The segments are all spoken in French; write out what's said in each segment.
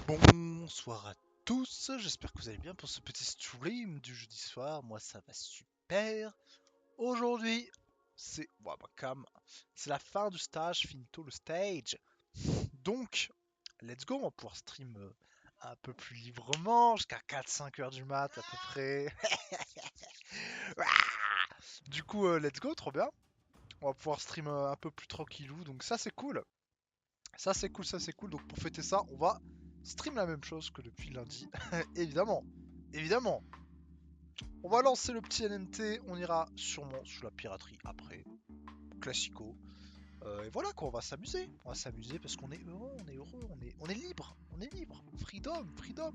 Bonsoir à tous, j'espère que vous allez bien pour ce petit stream du jeudi soir. Moi ça va super. Aujourd'hui, c'est la fin du stage, finito le stage. Donc, let's go, on va pouvoir stream un peu plus librement, jusqu'à 4-5 heures du mat à peu près. Du coup, let's go, trop bien. On va pouvoir stream un peu plus tranquillou, donc ça c'est cool. Ça c'est cool, ça c'est cool. Donc pour fêter ça, on va stream la même chose que depuis lundi. Évidemment, évidemment. On va lancer le petit NNT, on ira sûrement sur la piraterie après. Classico. Et voilà quoi, on va s'amuser. On va s'amuser parce qu'on est heureux, on est heureux, on est libre. On est libre. Freedom, freedom.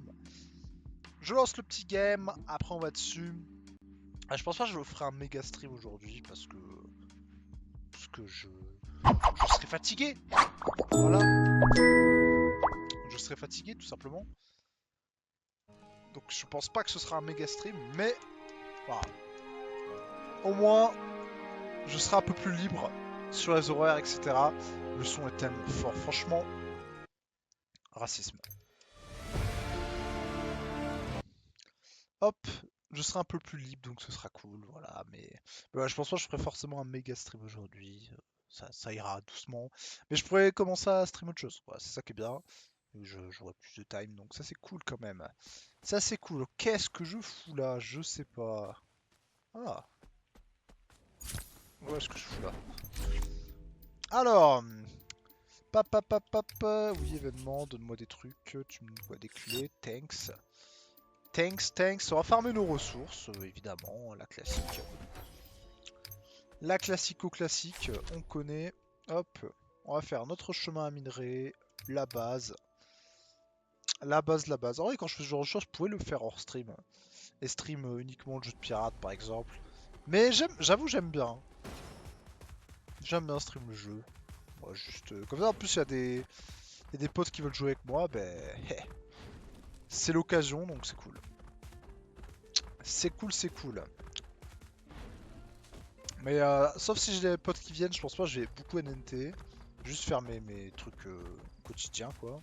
Je lance le petit game, après on va dessus. Ah, je pense pas que je ferai un méga stream aujourd'hui parce que je serai fatigué. Voilà. Je serai fatigué tout simplement. Donc je pense pas que ce sera un méga stream, mais voilà. Au moins, je serai un peu plus libre sur les horaires, etc. Le son est tellement fort, franchement, racisme. Hop, je serai un peu plus libre, donc ce sera cool, voilà. Mais voilà, je pense pas que je ferai forcément un méga stream aujourd'hui. Ça ira doucement. Mais je pourrais commencer à stream autre chose, quoi. C'est ça qui est bien. J'aurai plus de time, donc ça c'est cool quand même. Ça c'est cool. Qu'est-ce que je fous là? Je sais pas. Ah, où est-ce que je fous là? Alors, oui, événement, donne-moi des trucs, tu me dois des clés, thanks. Thanks, on va farmer nos ressources, évidemment, la classique. La classico-classique, on connaît. Hop, on va faire notre chemin à minerai, la base. La base. En vrai, quand je fais ce genre de choses, je pourrais le faire hors stream. Et stream uniquement le jeu de pirate, par exemple. Mais j'avoue, j'aime bien. J'aime bien stream le jeu. Moi, juste, comme ça, en plus, il y a des potes qui veulent jouer avec moi, ben, c'est l'occasion, donc c'est cool. C'est cool, c'est cool. Mais sauf si j'ai des potes qui viennent, je pense pas, je vais beaucoup NNT. Juste faire mes trucs quotidiens, quoi.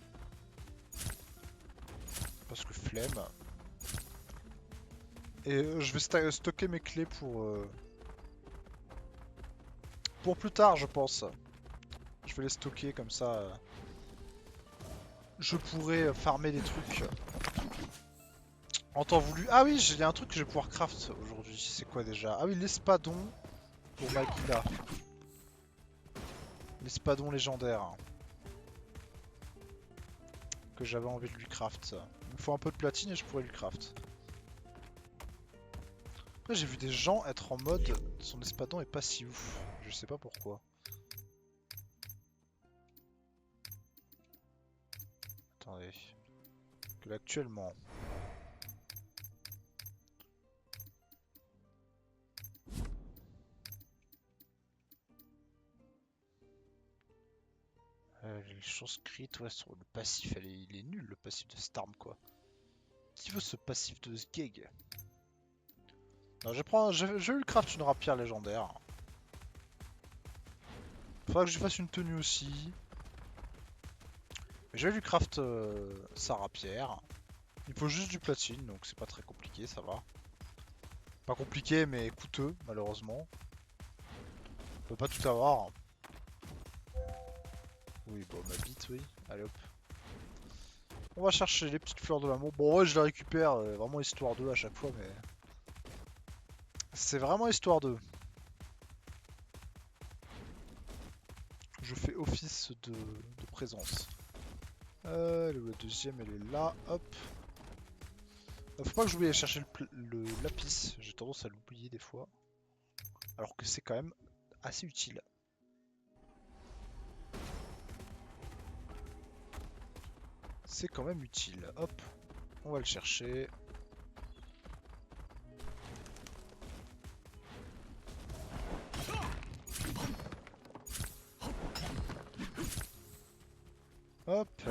Parce que flemme. Et je vais stocker mes clés pour plus tard, je pense. Je vais les stocker comme ça. Je pourrai farmer des trucs en temps voulu. Ah oui, il y a un truc que je vais pouvoir craft aujourd'hui. C'est quoi déjà? Ah oui, l'espadon pour Magila. L'espadon légendaire. Que j'avais envie de lui craft. Il me faut un peu de platine et je pourrais lui craft. Après, j'ai vu des gens être en mode son espadon est pas si ouf. Je sais pas pourquoi. Attendez. Que là, actuellement. Les chances crit, ouais, sur le passif, il est nul le passif de cette arme quoi. Qui veut ce passif de Skeg? Non, je vais lui craft une rapière légendaire. Faudra que je lui fasse une tenue aussi. Mais je vais lui craft sa rapière. Il faut juste du platine, donc c'est pas très compliqué, ça va. Pas compliqué, mais coûteux, malheureusement. On peut pas tout avoir. Oui, bon, ma bite, oui. Allez hop. On va chercher les petites fleurs de l'amour. Bon, ouais, je les récupère, vraiment histoire d'eux à chaque fois, mais... C'est vraiment histoire d'eux. Je fais office de présence. La deuxième, elle est là, hop. Faut pas que j'oublie d'aller chercher le lapis, j'ai tendance à l'oublier des fois. Alors que c'est quand même assez utile. C'est quand même utile, hop. On va le chercher. Hop.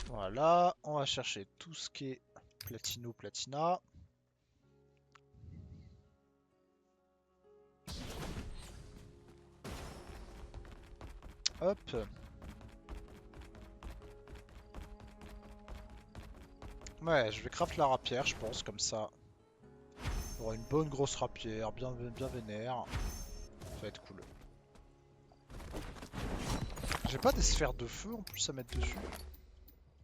Voilà, on va chercher tout ce qui est platina. Hop. Ouais, je vais craft la rapière, je pense, comme ça. On aura une bonne grosse rapière, bien vénère. Ça va être cool. J'ai pas des sphères de feu en plus à mettre dessus.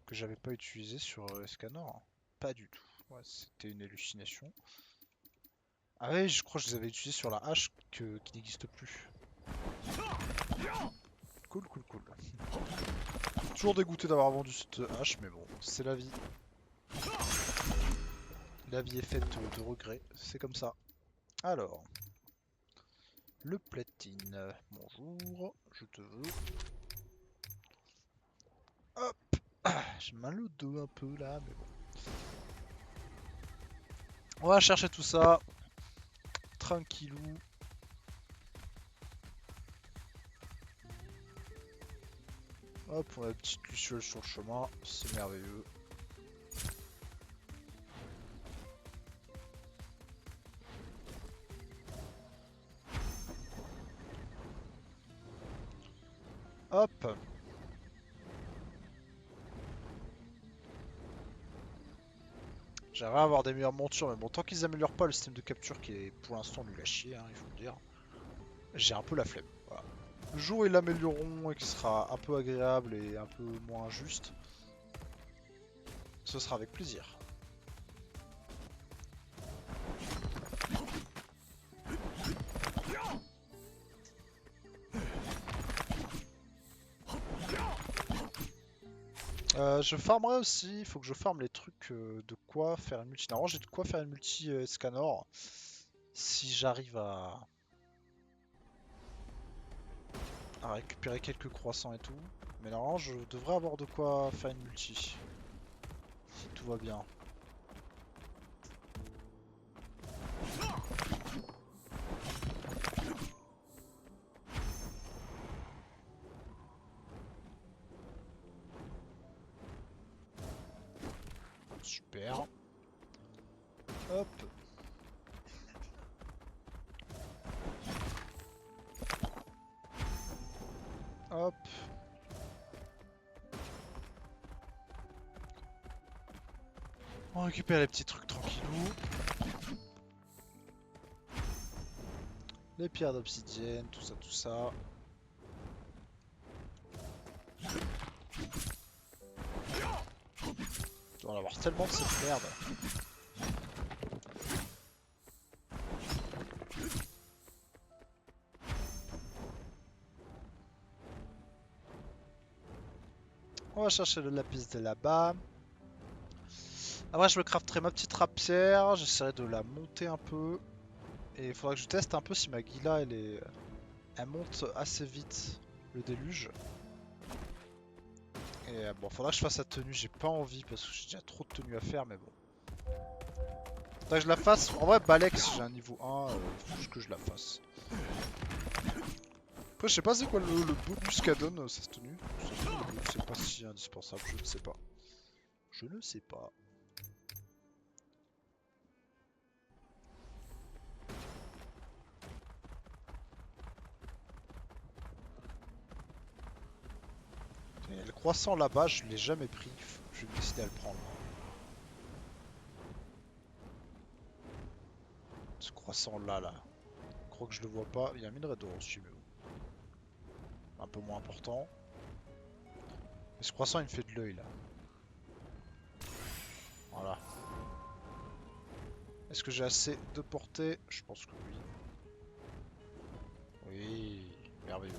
Que j'avais pas utilisé sur Escanor. Pas du tout. Ouais, c'était une hallucination. Ah ouais, je crois que je les avais utilisés sur la hache qui n'existe plus. Cool, cool, cool. Toujours dégoûté d'avoir vendu cette hache, mais bon, c'est la vie. La vie est faite de regrets, c'est comme ça. Alors, le platine. Bonjour, je te veux. Hop. J'ai mal au dos un peu là, mais bon. On va chercher tout ça. Tranquillou. Hop, on a une petite luciole sur le chemin. C'est merveilleux. Hop. J'aimerais avoir des meilleures montures, mais bon, tant qu'ils améliorent pas le système de capture qui est pour l'instant nul à chier, hein, il faut le dire, j'ai un peu la flemme. Voilà. Le jour où ils l'amélioreront et qu'il sera un peu agréable et un peu moins injuste, ce sera avec plaisir. Je farmerai aussi, il faut que je farme les trucs de quoi faire une multi. Normalement j'ai de quoi faire une multi Scanor si j'arrive à récupérer quelques croissants et tout. Mais normalement je devrais avoir de quoi faire une multi. Si tout va bien. Super. Hop. Hop. On récupère les petits trucs tranquillou. Les pierres d'obsidienne, tout ça, tout ça. On va en avoir tellement de cette merde. On va chercher le lapis de là-bas. Après je me crafterai ma petite rapière, j'essaierai de la monter un peu. Et il faudra que je teste un peu si ma Gila elle monte assez vite le déluge. Et bon, faudra que je fasse sa tenue, j'ai pas envie parce que j'ai déjà trop de tenues à faire, mais bon. Faudra que je la fasse. En vrai, Balek, si j'ai un niveau 1, faut juste que je la fasse. Après, je sais pas c'est quoi le bonus qu'elle donne cette tenue. C'est pas si indispensable, je ne sais pas. Je ne sais pas. Et le croissant là-bas, je l'ai jamais pris. Je vais décider à le prendre. Ce croissant là. Je crois que je le vois pas. Il y a un minerai d'or aussi, mais bon. Un peu moins important. Mais ce croissant, il me fait de l'œil là. Voilà. Est-ce que j'ai assez de portée? Je pense que oui. Oui, merveilleux.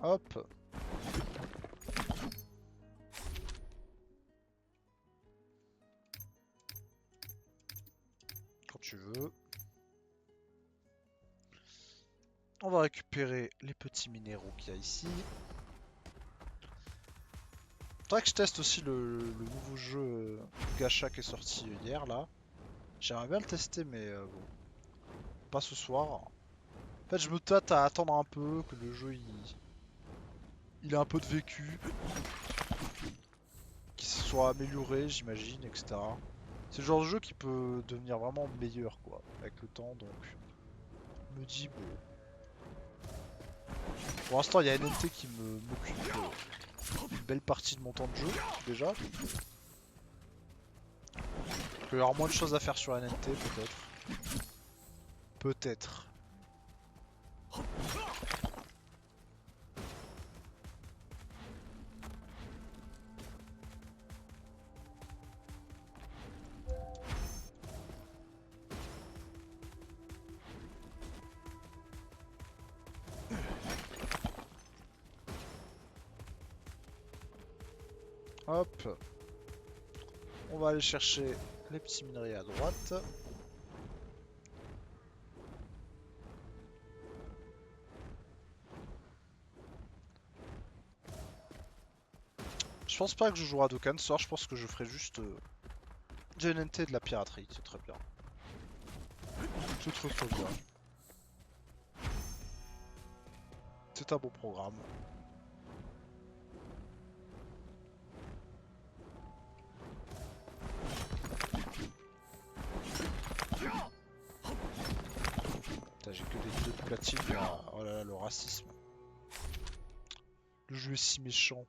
Hop. Quand tu veux. On va récupérer les petits minéraux qu'il y a ici. Faudrait que je teste aussi le nouveau jeu Gacha qui est sorti hier là. J'aimerais bien le tester mais bon, pas ce soir. En fait je me tâte à attendre un peu que le jeu il ait un peu de vécu. Qu'il soit amélioré j'imagine, etc. C'est le genre de jeu qui peut devenir vraiment meilleur quoi, avec le temps, donc je me dis bon. Pour l'instant il y a NNT qui m'occupe une belle partie de mon temps de jeu déjà. Il peut y avoir moins de choses à faire sur NNT peut-être. Peut-être. Hop. On va aller chercher les petits minerais à droite. Je pense pas que je jouerai à Dokkan ce soir, je pense que je ferai juste du NNT et de la piraterie, c'est très bien. C'est très très bien. C'est un bon programme. Putain, j'ai que des 2 de platine là. Oh là là, le racisme. Le jeu est si méchant.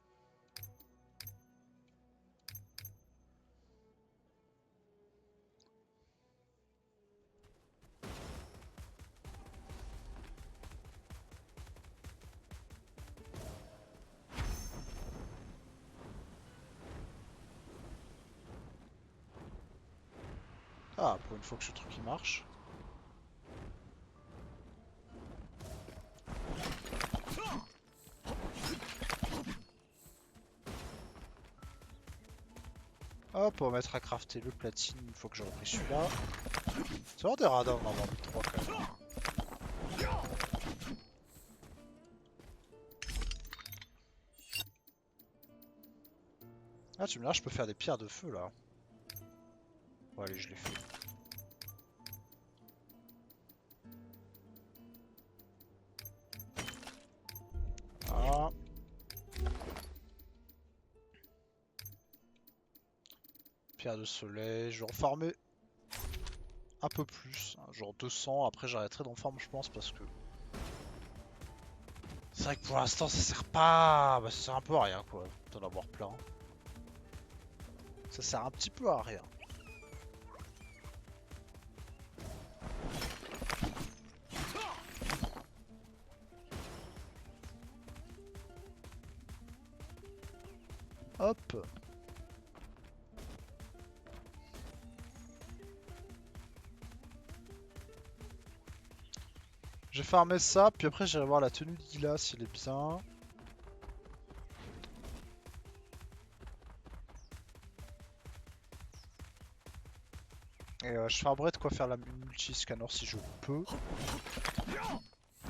Ah, pour une fois que ce truc il marche. Hop, on va mettre à crafter le platine une fois que j'ai repris celui-là. C'est vraiment des radars d'en avoir mis 3 quand même. Ah, tu me dis, je peux faire des pierres de feu là. Bon, allez, je les fais. Ah. Pierre de soleil, je vais en farmer un peu plus, hein, genre 200, après j'arrêterai d'en farm je pense parce que... C'est vrai que pour l'instant ça sert pas... Bah, ça sert un peu à rien quoi, d'en avoir plein. Ça sert un petit peu à rien. Hop. J'ai farmé ça, puis après j'irai voir la tenue d'Ila s'il est bien. Et je farmerai de quoi faire la multi-scanner si je peux.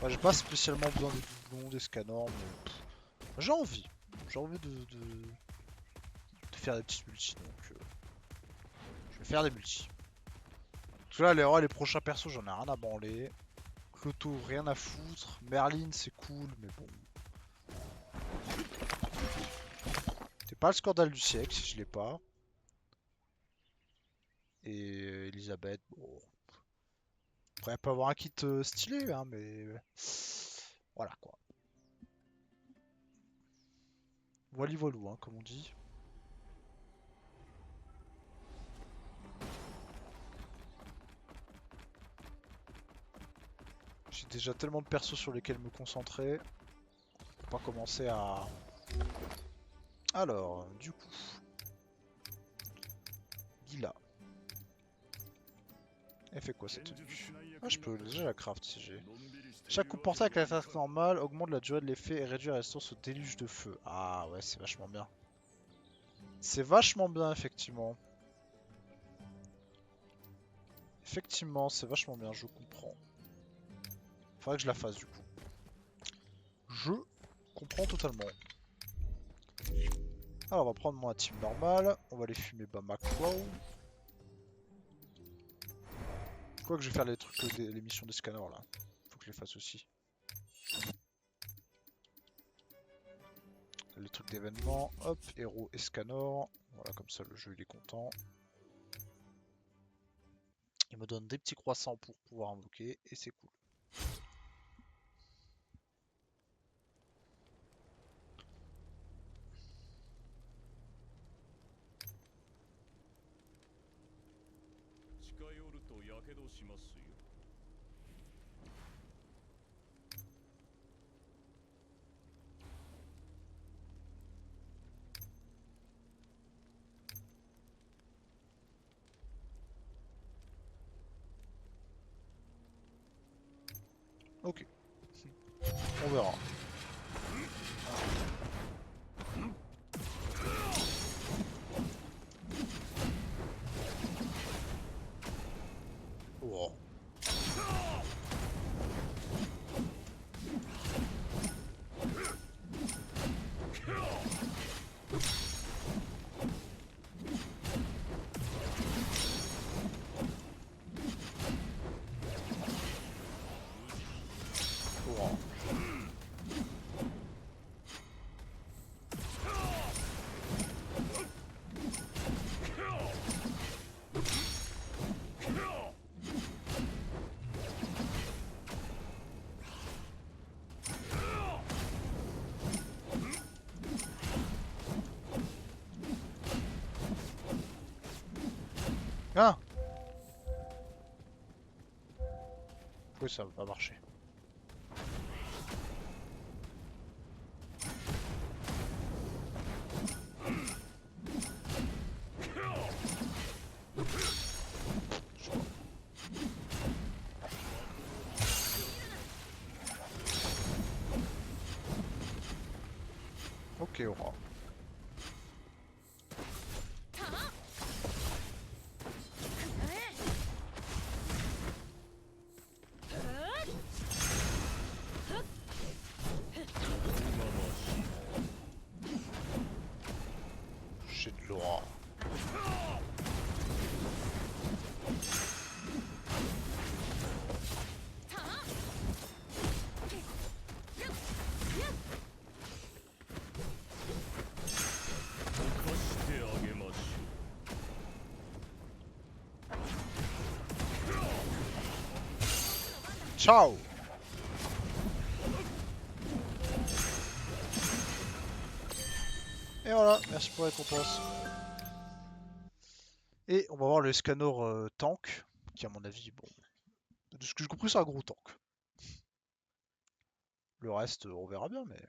Ouais, j'ai pas spécialement besoin des doublons, des scanners, mais j'ai envie. J'ai envie de faire des petites multis, donc je vais faire des multis. Parce que là, les prochains persos, j'en ai rien à branler. Cloto, rien à foutre. Merlin, c'est cool, mais bon. C'est pas le scandale du siècle si je l'ai pas. Et Elisabeth, bon. Après, pas avoir un kit stylé, hein, mais. Voilà quoi. Wally voilou, hein, comme on dit. J'ai déjà tellement de persos sur lesquels me concentrer. Faut pas commencer à. Alors, du coup. Gila. Elle fait quoi cette tenue? Ah, je peux déjà la craft si j'ai. Chaque coup porté avec l'attaque normale augmente la durée de l'effet et réduit la résistance au déluge de feu. Ah ouais, c'est vachement bien. C'est vachement bien, effectivement. Effectivement, c'est vachement bien, je comprends. Faudrait que je la fasse du coup. Je comprends totalement. Alors, on va prendre mon team normal. On va aller fumer Bamako. Quoi que je vais faire les trucs, les missions des scanners là. Faut que je les fasse aussi. Les trucs d'événements. Hop, héros et scanner. Voilà, comme ça le jeu il est content. me donne des petits croissants pour pouvoir invoquer et c'est cool. Ok. On verra. Wow. Wow. Ah! Pourquoi ça va pas marcher? Ok, aura. J'ai de l'aura. Ciao! Et voilà, merci pour la récompense. Et on va voir le Escanor tank, qui à mon avis, bon, de ce que j'ai compris, c'est un gros tank. Le reste, on verra bien, mais...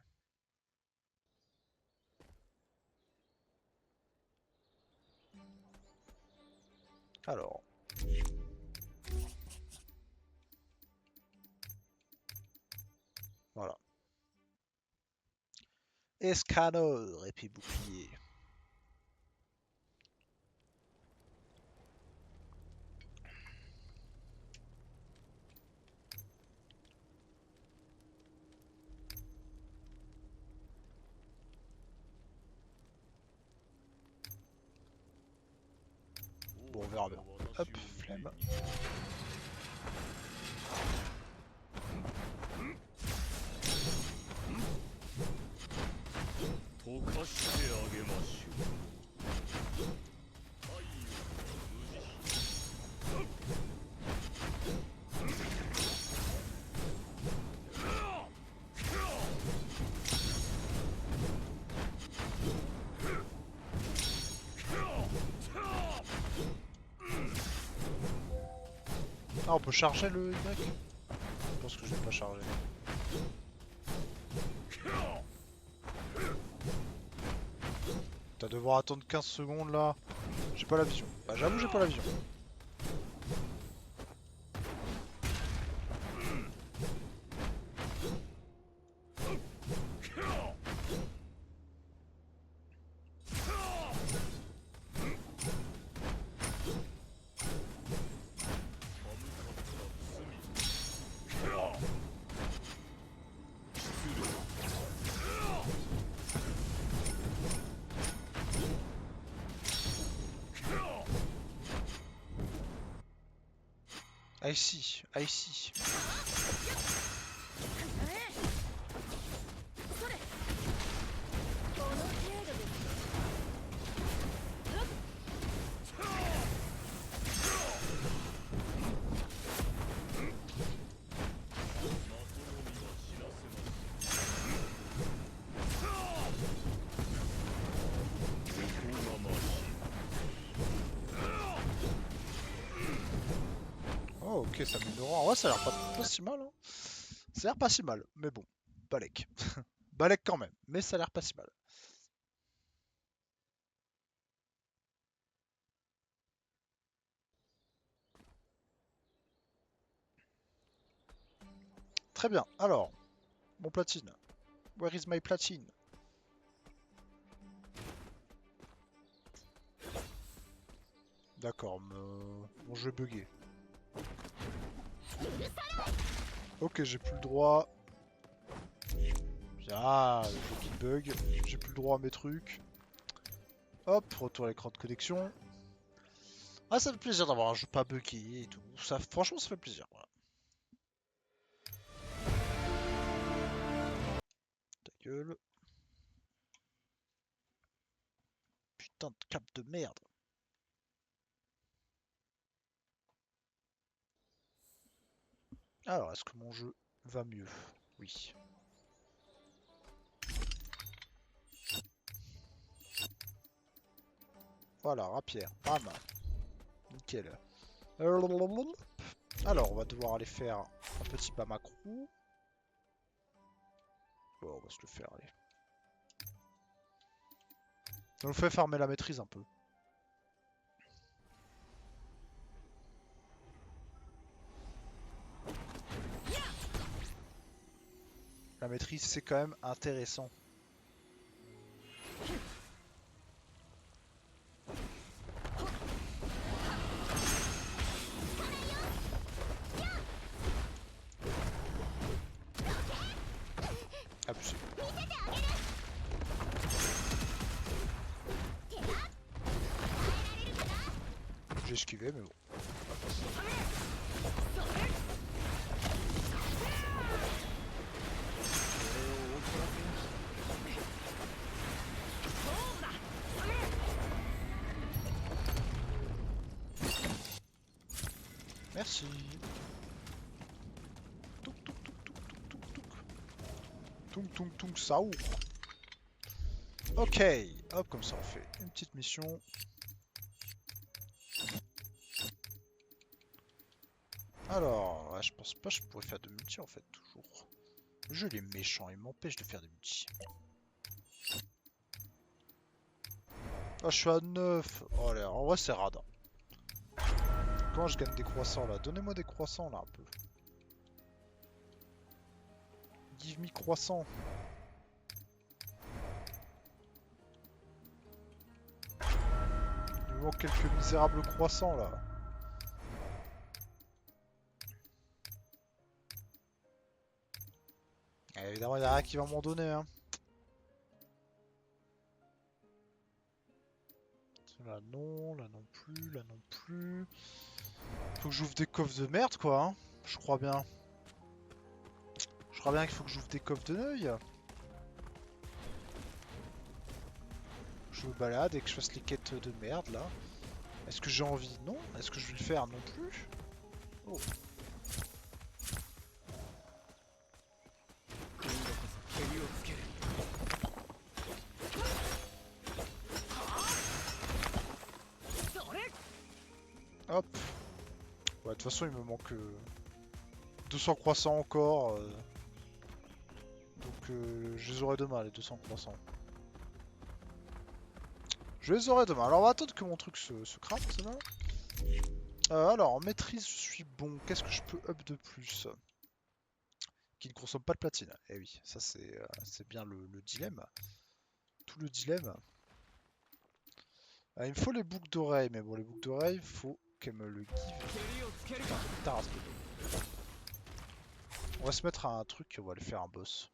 Alors... Voilà. Escanor, épée bouclier. Bon, on verra bien. Hop, flemme. Ah, on peut charger le Y? Je pense que je vais pas charger. T'as devoir attendre 15 secondes là. J'ai pas la vision. Bah j'avoue j'ai pas la vision. I see, I see. Ok, ça met une aura. En vrai, ça a l'air pas si mal. Hein. Ça a l'air pas si mal, mais bon, Balek. Balek quand même, mais ça a l'air pas si mal. Très bien, alors, mon platine. Where is my platine? D'accord, mon jeu est bugué. Ok, j'ai plus le droit. Ah, le jeu qui bug. J'ai plus le droit à mes trucs. Hop, retour à l'écran de connexion. Ah, ça fait plaisir d'avoir un jeu pas bugué et tout. Ça, franchement, ça fait plaisir. Voilà. Ta gueule. Putain de cap de merde. Alors, est-ce que mon jeu va mieux? Oui. Voilà, rapière. Bam. Nickel. Alors, on va devoir aller faire un petit Bamakrou. Bon, on va se le faire, allez. Ça nous fait farmer la maîtrise un peu. La maîtrise, c'est quand même intéressant. Abusé. J'ai esquivé, mais bon. Merci. Touk touk touk touk touk touk touk. Touk touk touk saour. Ok, hop, comme ça on fait une petite mission. Alors, ouais, je pense pas que je pourrais faire de multi en fait, toujours. Le jeu il est méchant, il m'empêche de faire des multi. Ah, je suis à 9. Oh là, en vrai c'est rad. Comment je gagne des croissants là? Donnez-moi des croissants là un peu. Give me croissant. Il me manque quelques misérables croissants là. Et évidemment, il n'y a rien qui va m'en donner. Hein. Là non, là non plus, là non plus. Faut que j'ouvre des coffres de merde quoi. Hein. Je crois bien. Je crois bien qu'il faut que j'ouvre des coffres de neuil. Je me balade et que je fasse les quêtes de merde là. Est-ce que j'ai envie? Non. Est-ce que je vais le faire? Non plus. Oh. Hop. Ouais, de toute façon, il me manque 200 croissants encore. Donc, je les aurai demain, les 200 croissants. Je les aurai demain. Alors, on va attendre que mon truc se crame, ça va. Alors, en maîtrise, je suis bon. Qu'est-ce que je peux up de plus? Qui ne consomme pas de platine. Eh oui, ça c'est bien le dilemme. Tout le dilemme. Il me faut les boucles d'oreilles, mais bon, les boucles d'oreilles, faut qu'elle me le give. Putain, on va se mettre à un truc, on va aller faire un boss.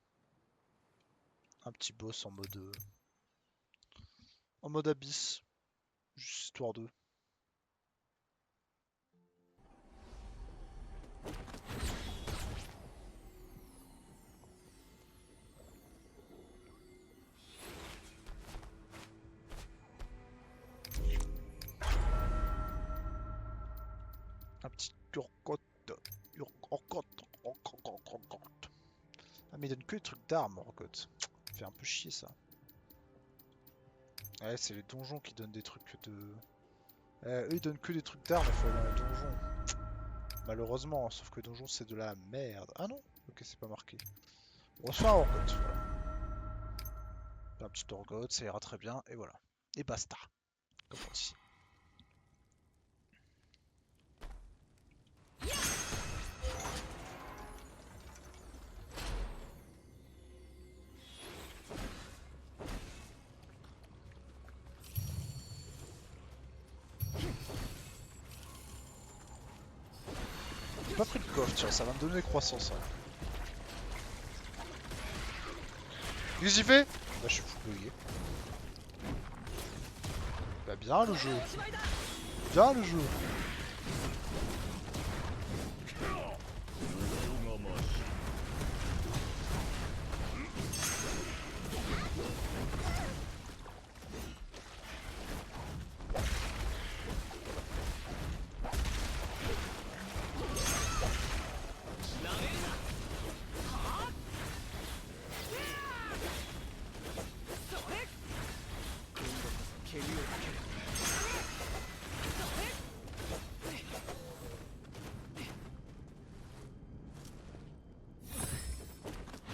Un petit boss en mode abyss. Juste histoire de. Un petit Urgot. Urgot. Ah, mais il donne que des trucs d'armes, Urgot. Ça fait un peu chier ça. Ouais, c'est les donjons qui donnent des trucs de. Eux ils donnent que des trucs d'armes, il faut aller dans les donjons. malheureusement, sauf que donjon c'est de la merde. Ah non, ok, c'est pas marqué. On se fait un Orgoth, voilà. Un petit Orgoth, ça ira très bien, et voilà. Et basta, comme on dit. J'ai pas pris le coffre, tiens, ça va me donner croissance. Hein. Qu'est-ce que j'y fais? Bah je suis fouillé. Bah bien le jeu. Bien le jeu.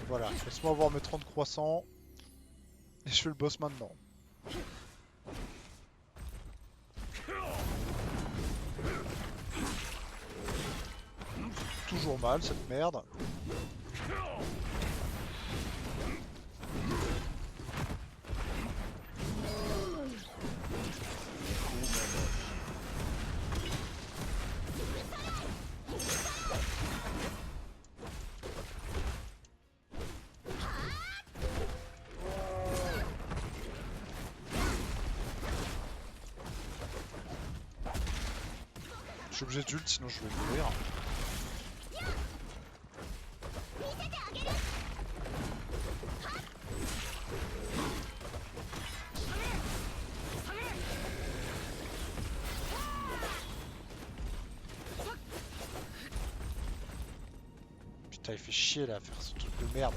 Voilà, laisse-moi avoir mes 30 croissants. Et je fais le boss maintenant. Toujours mal cette merde. Je suis obligé d'ult sinon je vais mourir. Putain il fait chier là à faire ce truc de merde.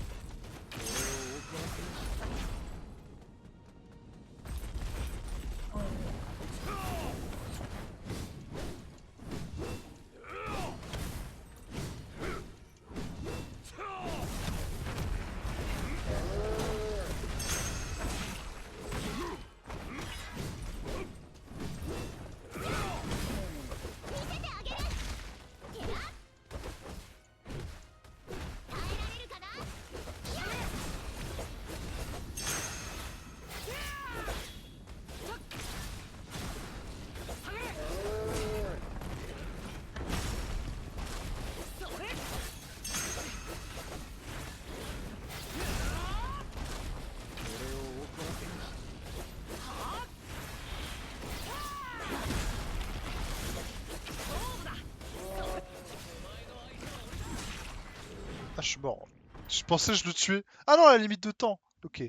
Ah, je suis mort. Je pensais que je le tuais. Ah non, la limite de temps. Ok.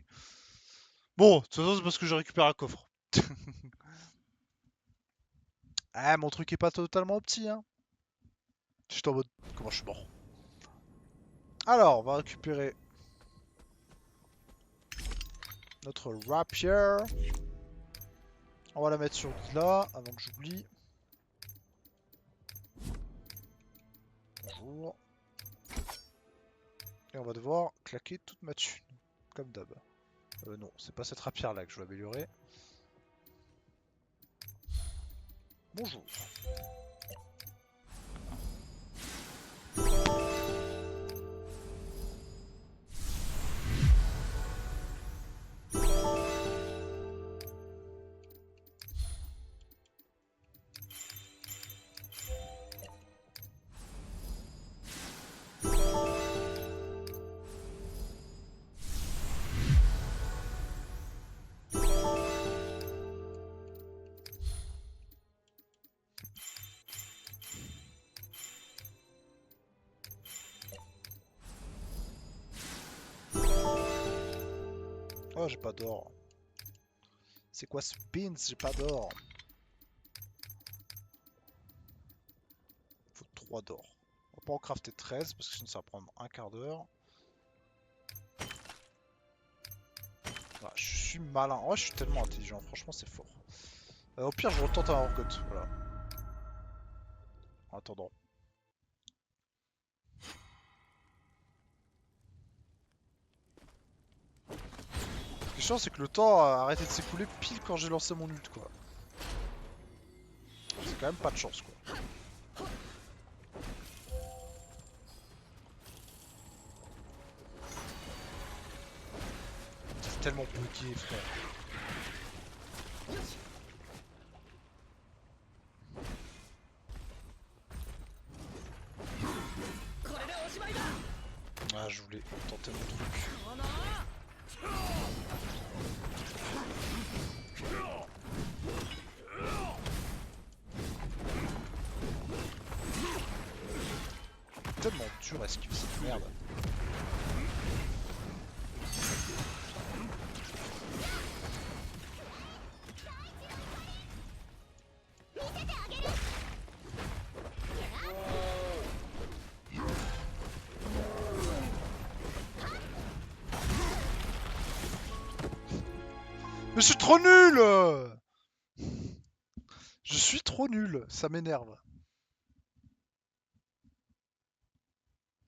Bon, de toute façon, c'est parce que j'ai récupéré un coffre. Ah, mon truc est pas totalement opti, hein. J'étais en mode. Comment je suis mort? Alors, on va récupérer notre rapier. On va la mettre sur là, avant que j'oublie. Bonjour. Et on va devoir claquer toute ma thune. Comme d'hab. Non, c'est pas cette rapière là que je veux améliorer. Bonjour. Oh, j'ai pas d'or. C'est quoi ce pins? J'ai pas d'or. Faut 3 d'or. On va pas en crafter 13 parce que sinon ça va prendre un quart d'heure. Ah, je suis malin. Oh, je suis tellement intelligent. Franchement, c'est fort. Au pire, je retente un Orgoth. Voilà. En attendant. qui est chiant, c'est que le temps a arrêté de s'écouler pile quand j'ai lancé mon ult, quoi. C'est quand même pas de chance, quoi. C'est tellement bugué, frère. Ah, je voulais tenter mon truc. Tellement dur à esquiver cette merde. Mais je suis trop nul! Je suis trop nul, ça m'énerve.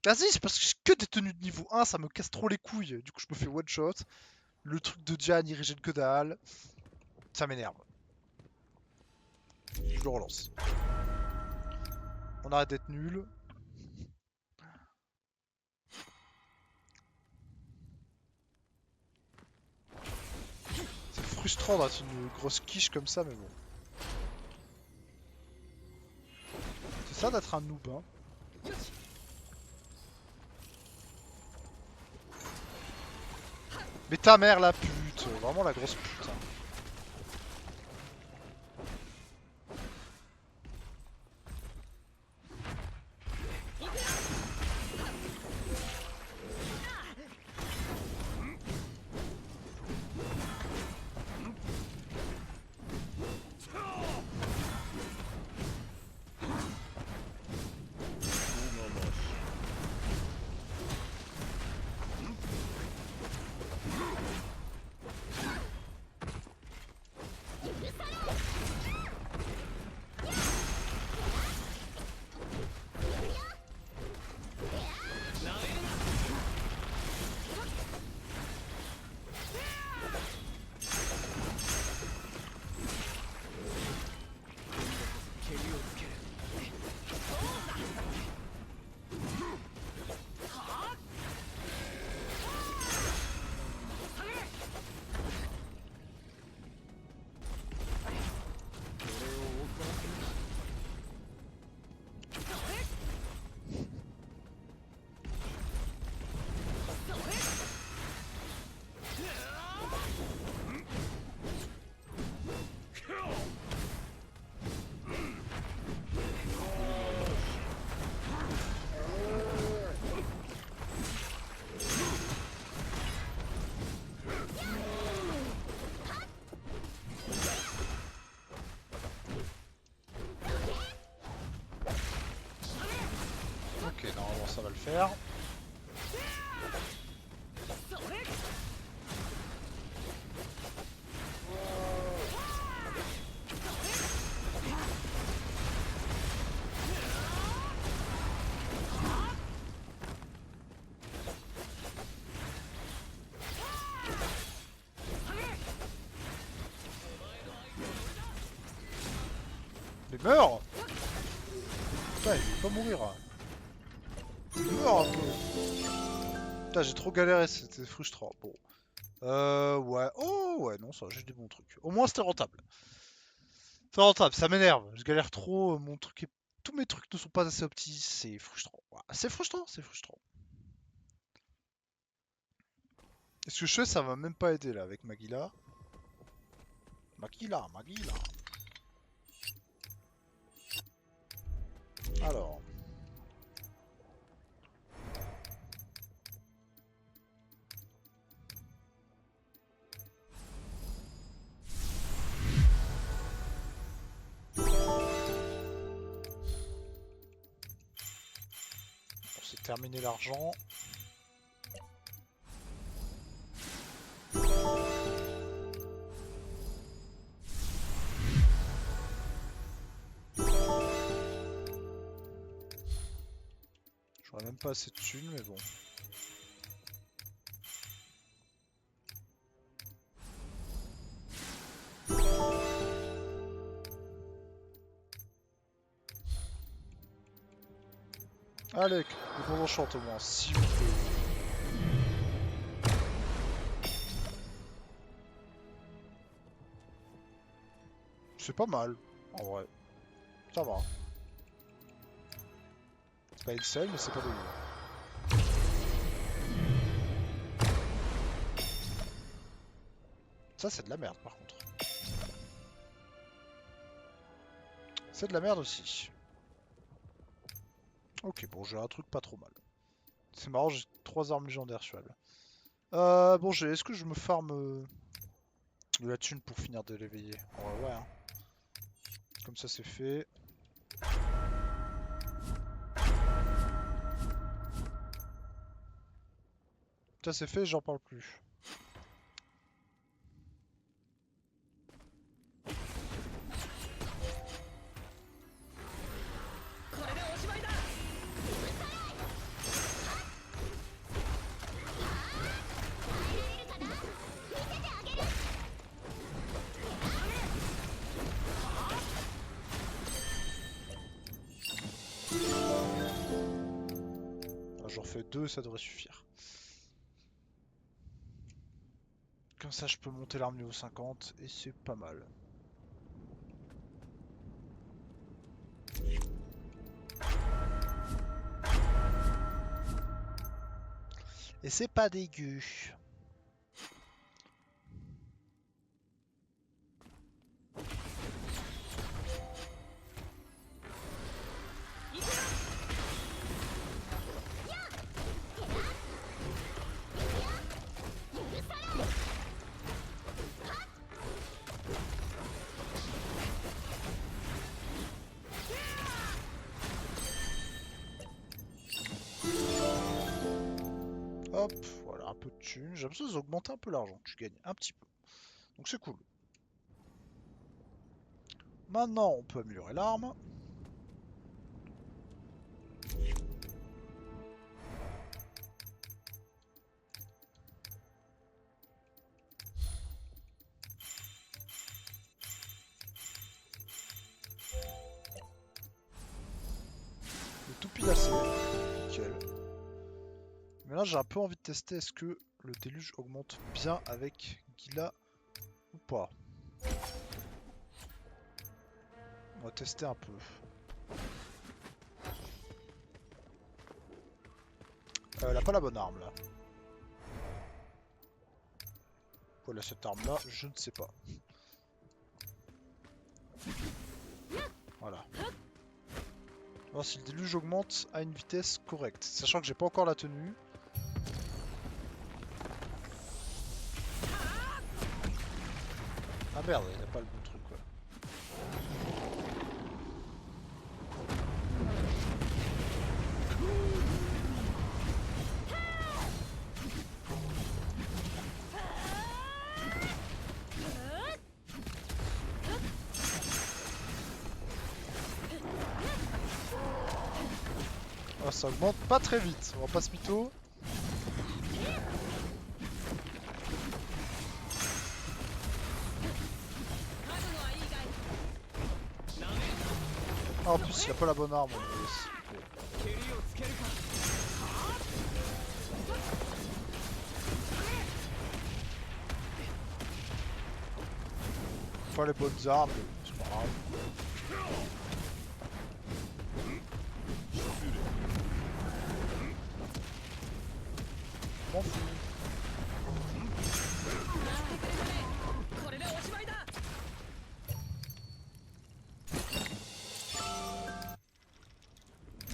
Vas-y, c'est parce que j'ai que des tenues de niveau 1, ça me casse trop les couilles. Du coup, je me fais one shot. Le truc de Diane, il régène que dalle. Ça m'énerve. Je le relance. On arrête d'être nul. C'est frustrant d'être une grosse quiche comme ça, mais bon. C'est ça d'être un noob, hein. Mais ta mère la pute, vraiment la grosse pute. Hein. Ok, normalement ça va le faire. Mais meurs! Putain, il veut pas mourir. Meurs un peu. Putain, j'ai trop galéré, c'était frustrant. Bon. Ouais. Oh, ouais, non, ça, j'ai des bons trucs. Au moins, c'était rentable. C'est rentable, ça m'énerve. Je galère trop, mon truc est... Tous mes trucs ne sont pas assez optis, c'est frustrant. Voilà. C'est frustrant, c'est frustrant. Et ce que je fais, ça va même pas aider là avec Magila. Magila, Magila. Alors. On s'est terminé l'argent. J'aurais même pas assez de thunes, mais bon. Allez, les bons enchantes au moins, s'il vous plaît. C'est pas mal, en vrai. Ça va. C'est pas Excel, mais c'est pas dégueu. Ça, c'est de la merde, par contre. C'est de la merde aussi. Ok, bon, j'ai un truc pas trop mal. C'est marrant, j'ai 3 armes légendaires sur elle. Bon, est-ce que je me farm de la thune pour finir de l'éveiller? En vrai, ouais, hein. Comme ça, c'est fait. Ça, c'est fait, j'en parle plus. Ah, j'en fais 2, ça devrait suffire. Comme ça, je peux monter l'arme niveau 50 et c'est pas mal. Et c'est pas dégueu. Hop, voilà, un peu de thunes. J'ai l'impression d'augmenter un peu l'argent que tu gagnes, un petit peu. Donc c'est cool. Maintenant, on peut améliorer l'arme. Le tout pilacé. Nickel. Mais là, j'ai un peu envie de tester est-ce que le déluge augmente bien avec Gila ou pas. On va tester un peu. Elle a pas la bonne arme là. Voilà, cette arme là, je ne sais pas. Voilà. Voir si le déluge augmente à une vitesse correcte. Sachant que j'ai pas encore la tenue. Ah merde, il a pas le bon truc quoi. Oh, ça augmente pas très vite, on va pas se mytho. Ah, en plus, il a pas la bonne arme. Pas les bonnes armes, c'est pas grave. M'en fous.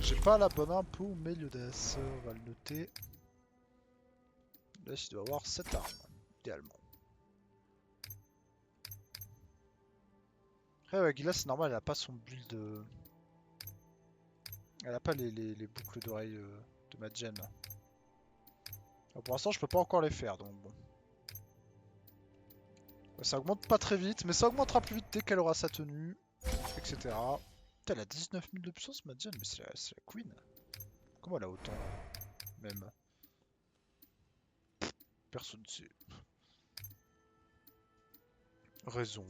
J'ai pas la bonne arme pour Meliodas, on va le noter. Là, il doit avoir cette arme, idéalement. Après, ouais, Gila, c'est normal, elle a pas son build. Elle a pas les boucles d'oreilles de Madjen. Pour l'instant, je peux pas encore les faire, donc bon. Ouais, ça augmente pas très vite, mais ça augmentera plus vite dès qu'elle aura sa tenue, etc. Putain, elle a 19 000 de puissance, Madjen, mais c'est la queen. Comment elle a autant, même? Personne ne sait. Raison.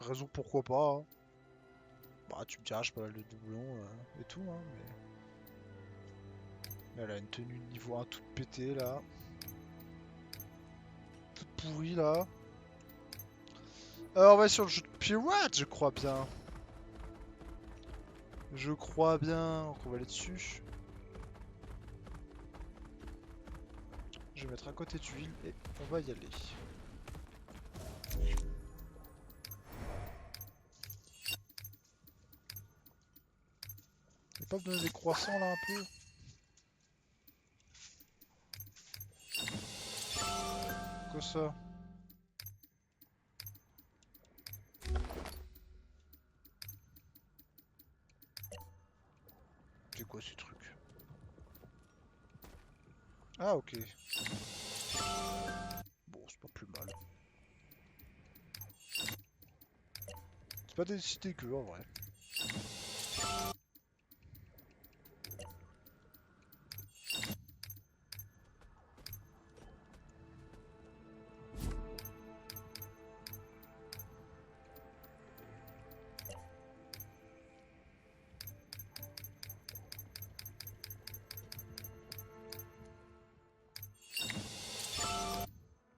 Raison pourquoi pas. Hein. Bah, tu me diras, j'ai pas mal de doublons et tout, hein, mais elle a une tenue de niveau 1 toute pétée là. Toute pourrie là. Alors, on va sur le jeu de Pirate, je crois bien. Je crois bien. Donc, on va aller dessus. Je vais mettre à côté de l'huile et on va y aller. Tu peux pas me donner des croissants là un peu? Quoi ça? C'est quoi ces trucs? Ah ok. Bon, c'est pas plus mal. C'est pas des cités que en vrai.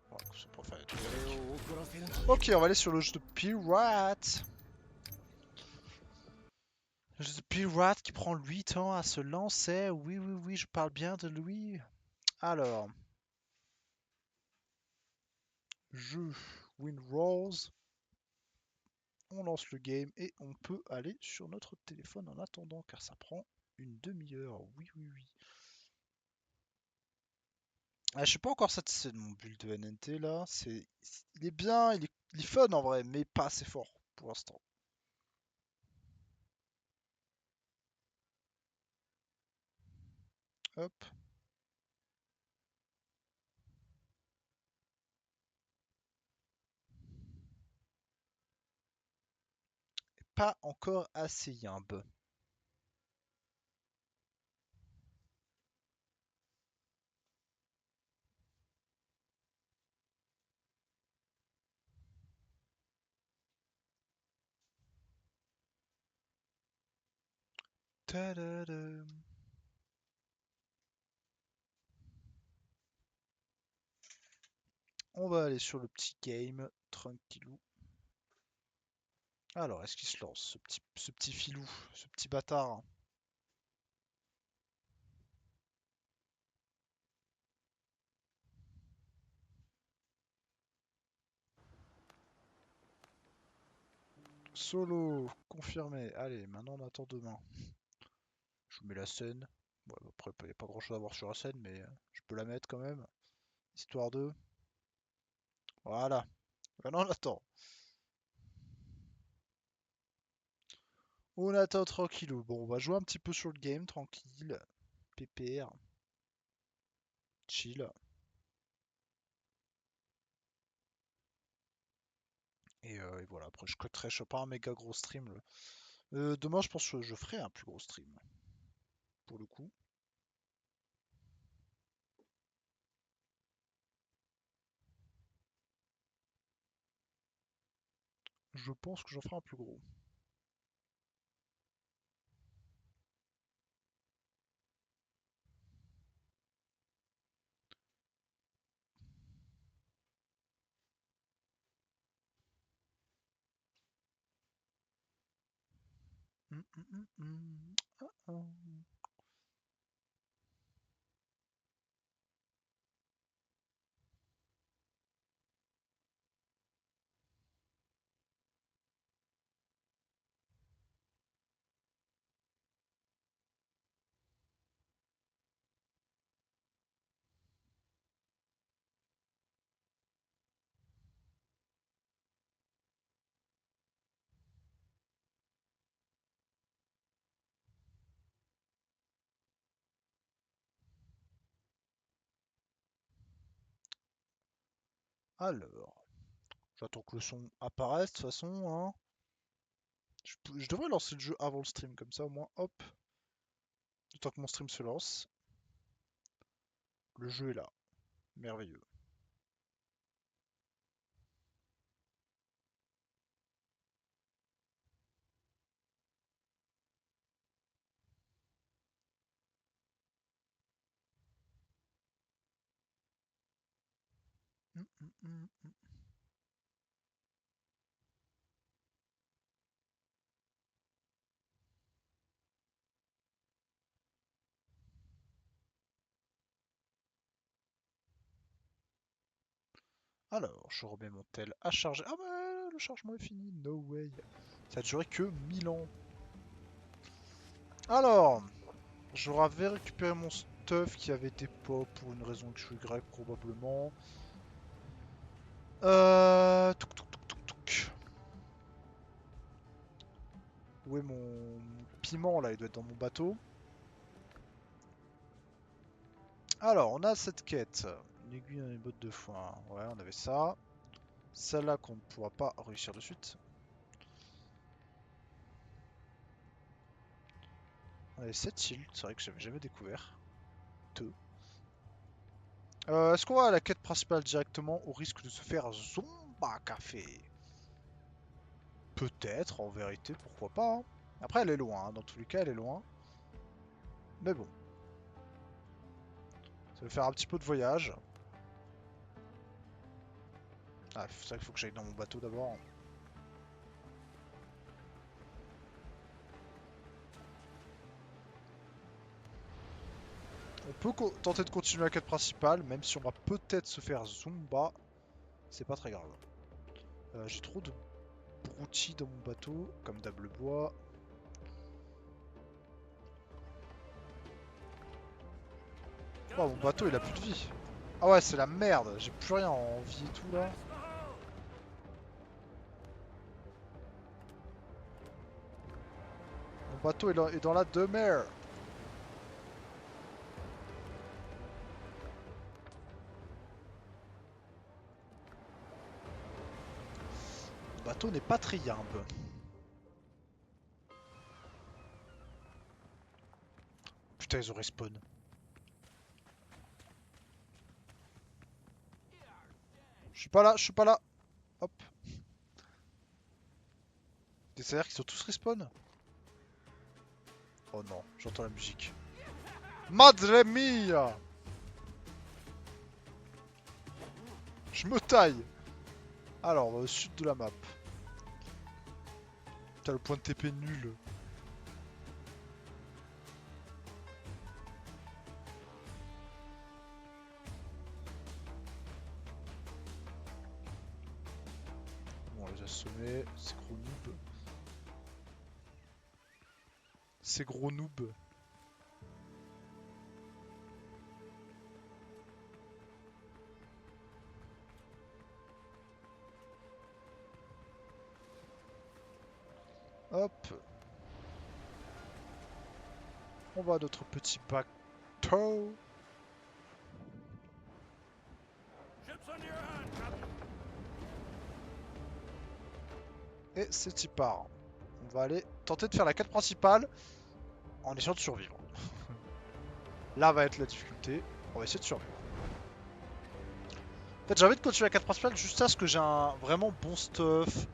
Voilà, c'est pour faire des trucs. Ok, on va aller sur le jeu de Pirate. Le jeu de Pirate qui prend 8 ans à se lancer. Oui, oui, oui, je parle bien de lui. Alors, jeu Win Rolls. On lance le game et on peut aller sur notre téléphone en attendant car ça prend une demi-heure. Oui, oui, oui. Ah, je suis pas encore satisfait de mon build de NNT là. Il est bien, il est fun en vrai, mais pas assez fort pour l'instant. Hop. Pas encore assez yimbe. Tadadam. On va aller sur le petit game, tranquillou. Alors, est-ce qu'il se lance, ce petit filou, ce petit bâtard? Solo, confirmé. Allez, maintenant on attend demain. Je vous mets la scène. Bon, après, il n'y a pas grand chose à voir sur la scène, mais je peux la mettre quand même. Histoire de. Voilà. Maintenant on attend. On attend tranquillou. Bon, on va jouer un petit peu sur le game, tranquille. PPR. Chill. Et voilà, après je coterai, je fais pas un méga gros stream. Là. Demain, je pense que je ferai un plus gros stream. Pour le coup. Je pense que j'en ferai un plus gros. Hum, hum, hum, hum. Ah, ah. Alors, j'attends que le son apparaisse de toute façon. Hein. Je devrais lancer le jeu avant le stream, comme ça au moins, hop. Le temps que mon stream se lance. Le jeu est là. Merveilleux. Alors, je remets mon tel à charger. Ah bah, le chargement est fini, no way. Ça a duré que 1000 ans. Alors, j'aurais récupéré mon stuff qui avait été pop pour une raison X ou Y probablement. Touc. Où est mon piment là? Il doit être dans mon bateau. Alors, on a cette quête. Une aiguille dans les bottes de foin. Ouais, on avait ça. Celle-là qu'on ne pourra pas réussir de suite. On avait cette île, c'est vrai que j'avais jamais découvert. Deux. Est-ce qu'on va à la quête principale directement au risque de se faire Zomba Café? Peut-être, en vérité, pourquoi pas, hein. Après, elle est loin, hein. Dans tous les cas, elle est loin. Mais bon, ça va faire un petit peu de voyage. Ah, c'est vrai qu'il faut que j'aille dans mon bateau d'abord. On peut tenter de continuer la quête principale, même si on va peut-être se faire Zumba. C'est pas très grave. J'ai trop de broutilles dans mon bateau, comme d'hab le bois. Oh, mon bateau il a plus de vie. Ah ouais, c'est la merde, j'ai plus rien en vie et tout là. Mon bateau est dans la demeure. Mon bateau n'est pas triumbe. Putain, ils ont respawn. Je suis pas là, je suis pas là. Hop. C'est-à-dire qu'ils sont tous respawn? Oh non, j'entends la musique. Madre mia! Je me taille! Alors, on va au sud de la map. Putain, le point de TP nul. Bon, on les a assommés. C'est gros noob. C'est gros noob. Hop. On va à notre petit bateau. Et c'est y part. On va aller tenter de faire la quête principale en essayant de survivre. Là va être la difficulté. On va essayer de survivre. En fait, j'ai envie de continuer la quête principale juste à ce que j'ai un vraiment bon stuff.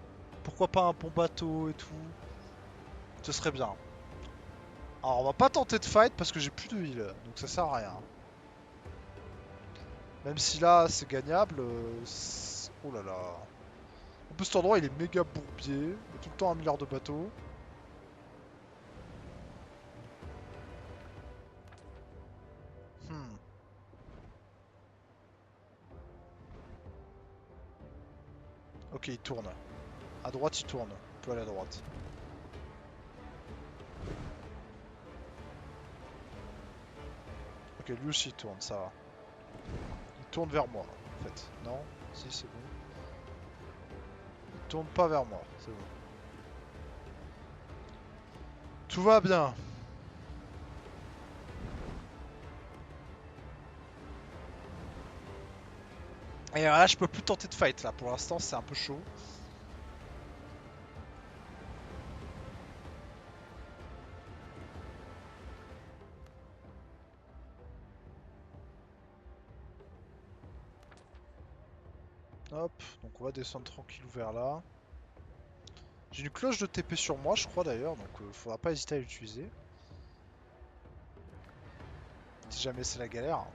Pourquoi pas un bon bateau et tout. Ce serait bien. Alors, on va pas tenter de fight parce que j'ai plus de heal. Donc ça sert à rien. Même si là, c'est gagnable. Oh là là. En plus, cet endroit, il est méga bourbier. Il y a tout le temps un milliard de bateaux. Hmm. Ok, il tourne. À droite, il tourne. On peut aller à droite. Ok, lui aussi, il tourne, ça va. Il tourne vers moi, en fait. Non? Si, c'est bon. Il tourne pas vers moi, c'est bon. Tout va bien. Et là, je peux plus tenter de fight, là. Pour l'instant, c'est un peu chaud. Hop, donc on va descendre tranquillou vers là. J'ai une cloche de TP sur moi, je crois d'ailleurs, donc faudra pas hésiter à l'utiliser. Si jamais c'est la galère.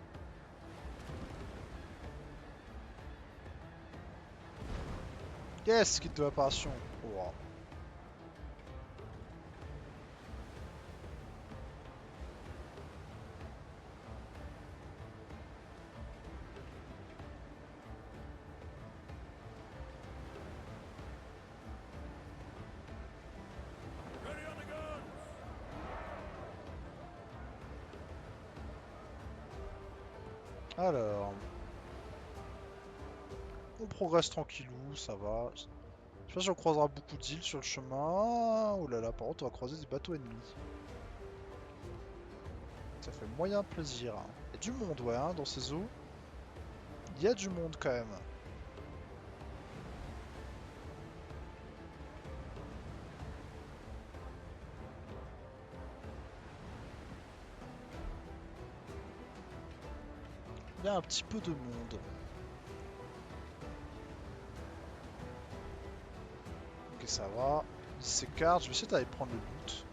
Yes, kit de réparation. Oh, wow. Alors, on progresse tranquillou, ça va. Je sais pas si on croisera beaucoup d'îles sur le chemin. Oh là là, par contre, on va croiser des bateaux ennemis. Ça fait moyen plaisir. Il y a du monde, ouais, hein, dans ces eaux. Il y a du monde quand même. Il y a un petit peu de monde. Ok, ça va. Il s'écarte. Je vais essayer d'aller prendre le loot.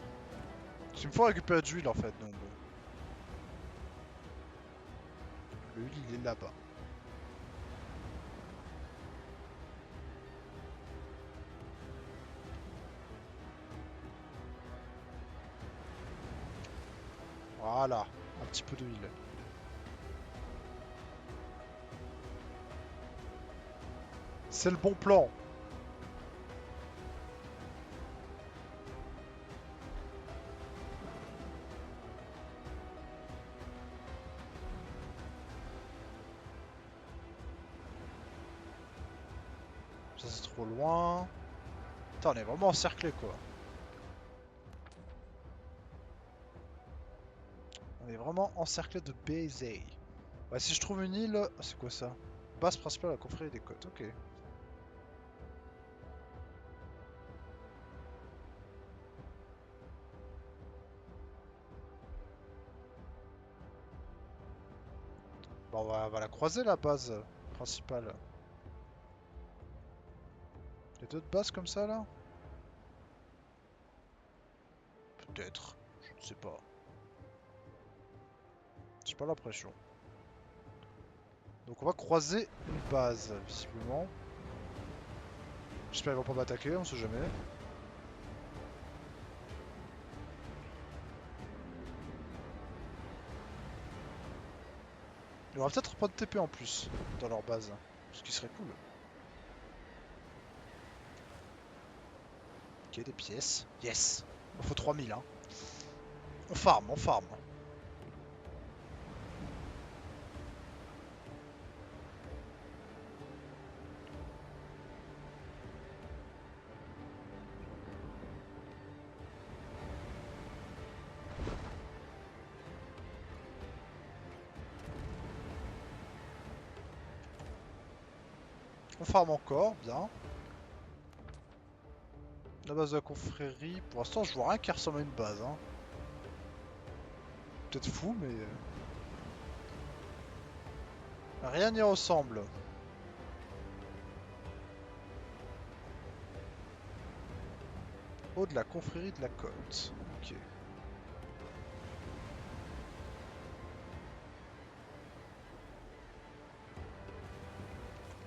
Parce qu'il me faut récupérer de l'huile en fait, donc bon. Le huile, il est là-bas. Voilà, un petit peu d'huile. C'est le bon plan. Ça c'est trop loin. Putain, on est vraiment encerclé quoi. On est vraiment encerclé de baiser. Ouais, si je trouve une île... C'est quoi ça? Base principale à la confrérie des côtes, ok. Bon, on va la croiser la base principale. Il y a d'autres bases comme ça là? Peut-être. Je ne sais pas. J'ai pas l'impression. Donc on va croiser une base, visiblement. J'espère qu'ils vont pas m'attaquer, on sait jamais. Il y aura peut-être pas de TP en plus dans leur base. Ce qui serait cool. Ok, des pièces. Yes. Il faut 3000 hein. On farm, on farm. On farm encore, bien. La base de la confrérie, pour l'instant je vois rien qui ressemble à une base. Hein. Peut-être fou, mais... Rien n'y ressemble. Haut de la confrérie de la côte. Ok.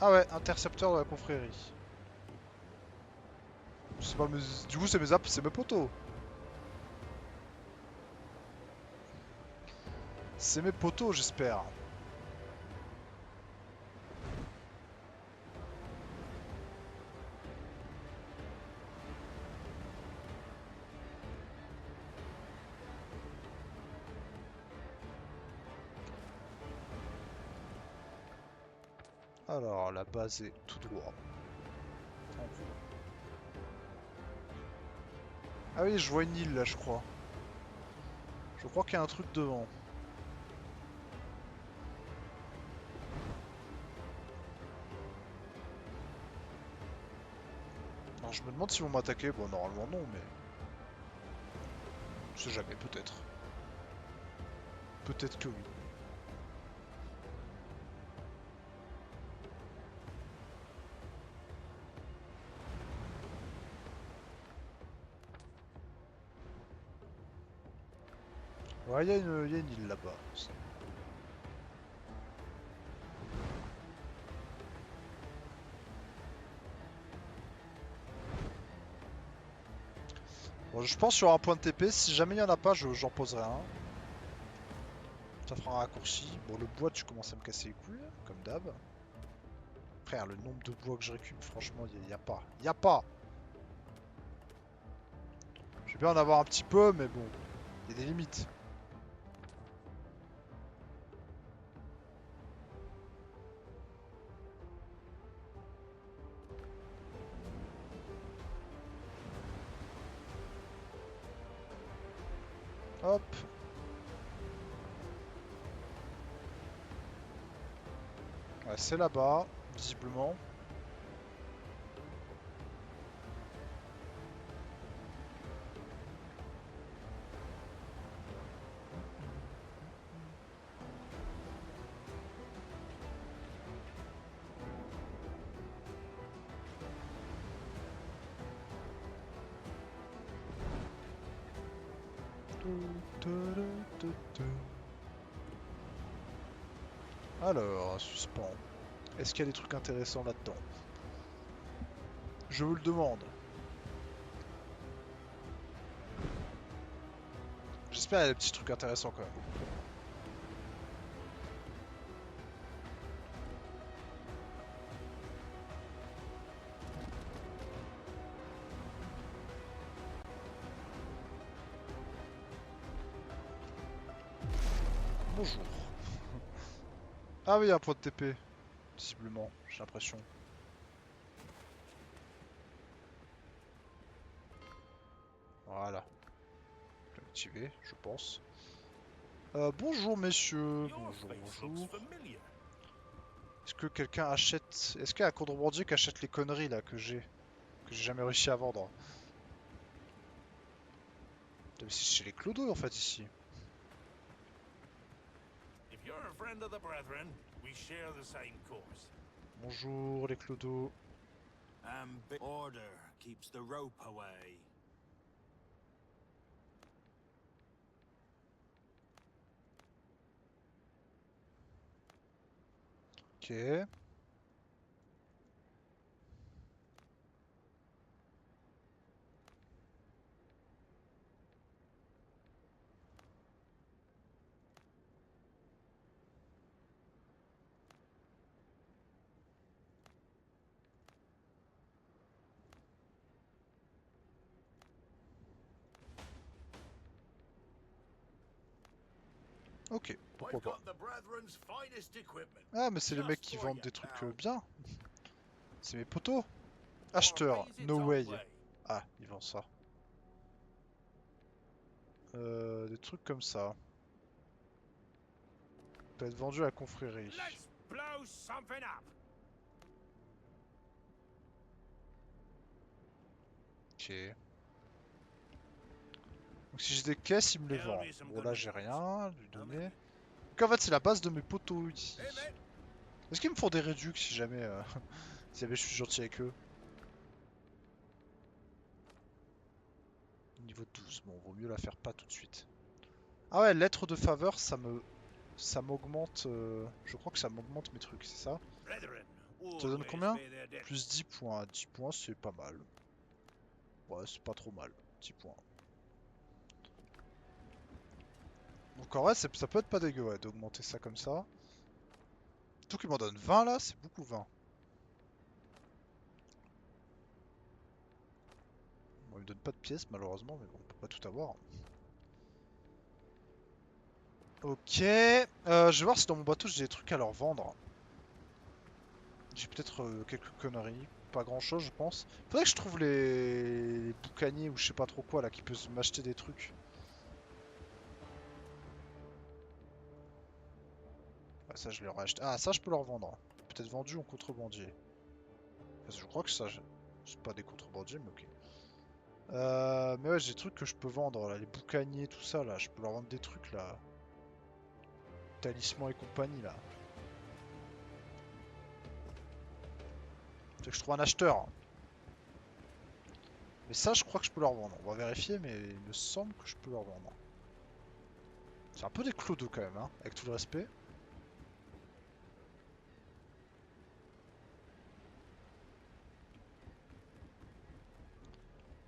Ah ouais, intercepteur de la confrérie. C'est pas mes... Du coup c'est mes potos. C'est mes potos j'espère. Alors la base est tout droit. En vue. Ah oui je vois une île là je crois. Je crois qu'il y a un truc devant. Alors je me demande s'ils vont m'attaquer. Bon normalement non mais... Je sais jamais, peut-être. Peut-être que oui. Ouais, il y a une île là-bas. Bon, je pense qu'il y aura un point de TP. Si jamais il n'y en a pas, j'en poserai un. Ça fera un raccourci. Bon, le bois, tu commences à me casser les couilles, comme d'hab. Frère, le nombre de bois que je récup, franchement, il y a pas. Il y a pas. Je vais bien en avoir un petit peu, mais bon, il y a des limites. Hop. Ouais, c'est là-bas, visiblement. Alors, suspens. Est-ce qu'il y a des trucs intéressants là-dedans? Je vous le demande. J'espère qu'il y a des petits trucs intéressants quand même. Bonjour. Ah oui, un point de TP. Visiblement, j'ai l'impression. Voilà. Je vais l'activer, je pense. Bonjour messieurs. Bonjour, bonjour. Est-ce que quelqu'un achète... Est-ce qu'il y a un contrebandier qui achète les conneries là que j'ai jamais réussi à vendre? C'est chez les clodos en fait ici. Bonjour les clodos. Order keeps the rope away. Ok. Ok, pourquoi pas. Ah mais c'est les mecs qui vendent des trucs bien. C'est mes potos. Acheteur, no way. Ah, ils vendent ça. Des trucs comme ça. Peut être vendu à la confrérie. Ok. Donc si j'ai des caisses, il me les vend. Bon là j'ai rien à lui donner. Donc en fait c'est la base de mes potos ici. Est-ce qu'ils me font des réducs si jamais, si jamais je suis gentil avec eux? Niveau 12, bon vaut mieux la faire pas tout de suite. Ah ouais, lettre de faveur, ça m'augmente, je crois que ça m'augmente mes trucs, c'est ça? Ça donne combien? Plus 10 points. 10 points c'est pas mal. Ouais, c'est pas trop mal. 10 points. Donc en vrai, ça peut être pas dégueu ouais, d'augmenter ça comme ça. Tout qu'il m'en donne 20 là, c'est beaucoup 20. Bon, il me donne pas de pièces malheureusement, mais bon, on peut pas tout avoir. Ok, je vais voir si dans mon bateau j'ai des trucs à leur vendre. J'ai peut-être quelques conneries, pas grand chose je pense. Faudrait que je trouve les boucaniers ou je sais pas trop quoi là qui peuvent m'acheter des trucs. Ah, ça je leur ai acheté. Ah ça je peux leur vendre. Peut-être vendu en contrebandier. Parce que je crois que ça, c'est pas des contrebandiers mais ok. Mais ouais j'ai des trucs que je peux vendre là, les boucaniers tout ça là, je peux leur vendre des trucs là. Talisman et compagnie là. Faut que je trouve un acheteur. Mais ça, je crois que je peux leur vendre. On va vérifier, mais il me semble que je peux leur vendre. C'est un peu des clodos quand même, hein, avec tout le respect.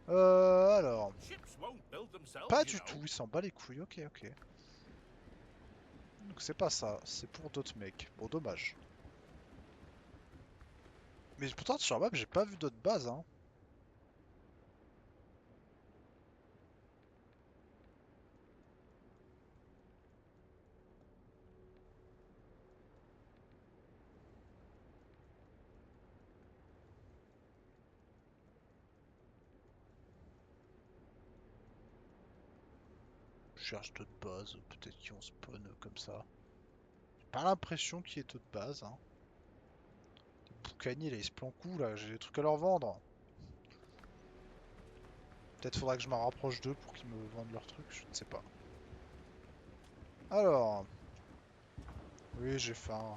Alors. yourself, Pas you du know. tout, il s'en bat les couilles, ok, ok. Donc c'est pas ça, c'est pour d'autres mecs. Bon, dommage. Mais pourtant sur la map, j'ai pas vu d'autres bases, hein. Je cherche d'autres bases, peut-être qu'ils ont spawn comme ça. J'ai pas l'impression qu'il y ait d'autres bases, hein. Les boucaniers là, ils se planquent où là? J'ai des trucs à leur vendre. Peut-être faudra que je m'en rapproche d'eux pour qu'ils me vendent leurs trucs, je ne sais pas. Alors, oui, j'ai faim.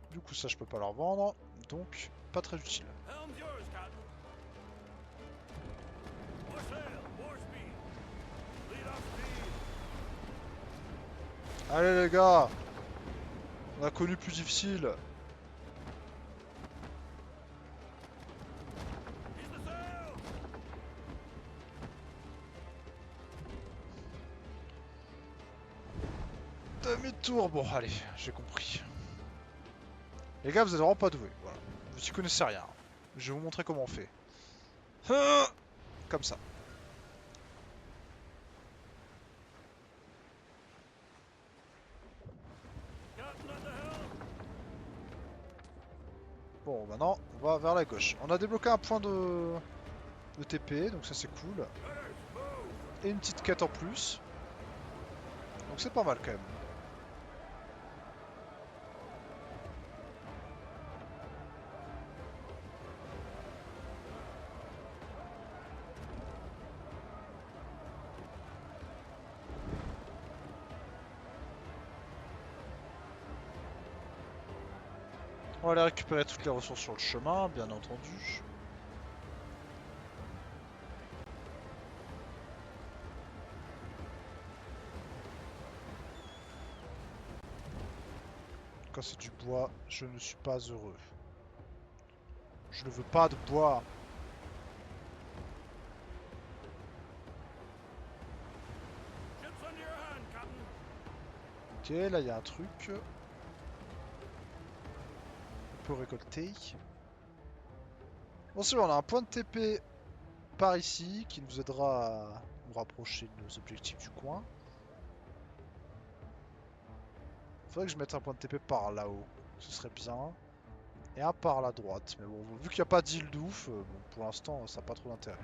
Du coup, ça, je peux pas leur vendre, donc pas très utile. Helm's yours, Captain. More sail, more speed. Lead off speed. Allez les gars, on a connu plus difficile. He's the sail. Demi-tour, bon allez, j'ai compris. Les gars, vous êtes vraiment pas doués, voilà. Vous y connaissez rien. Je vais vous montrer comment on fait. Comme ça. Captain at the helm. Bon, maintenant, on va vers la gauche. On a débloqué un point de TP, donc ça c'est cool. Cutters, move. Et une petite quête en plus. Donc c'est pas mal quand même. On va aller récupérer toutes les ressources sur le chemin, bien entendu. Quand c'est du bois, je ne suis pas heureux. Je ne veux pas de bois. Ships under your hand, Captain. Ok, là il y a un truc. On peut récolter. Bon, c'est bon, on a un point de TP par ici qui nous aidera à nous rapprocher de nos objectifs du coin. Faudrait que je mette un point de TP par là-haut, ce serait bien. Et un par la droite. Mais bon, vu qu'il n'y a pas d'île de ouf, bon, pour l'instant, ça n'a pas trop d'intérêt.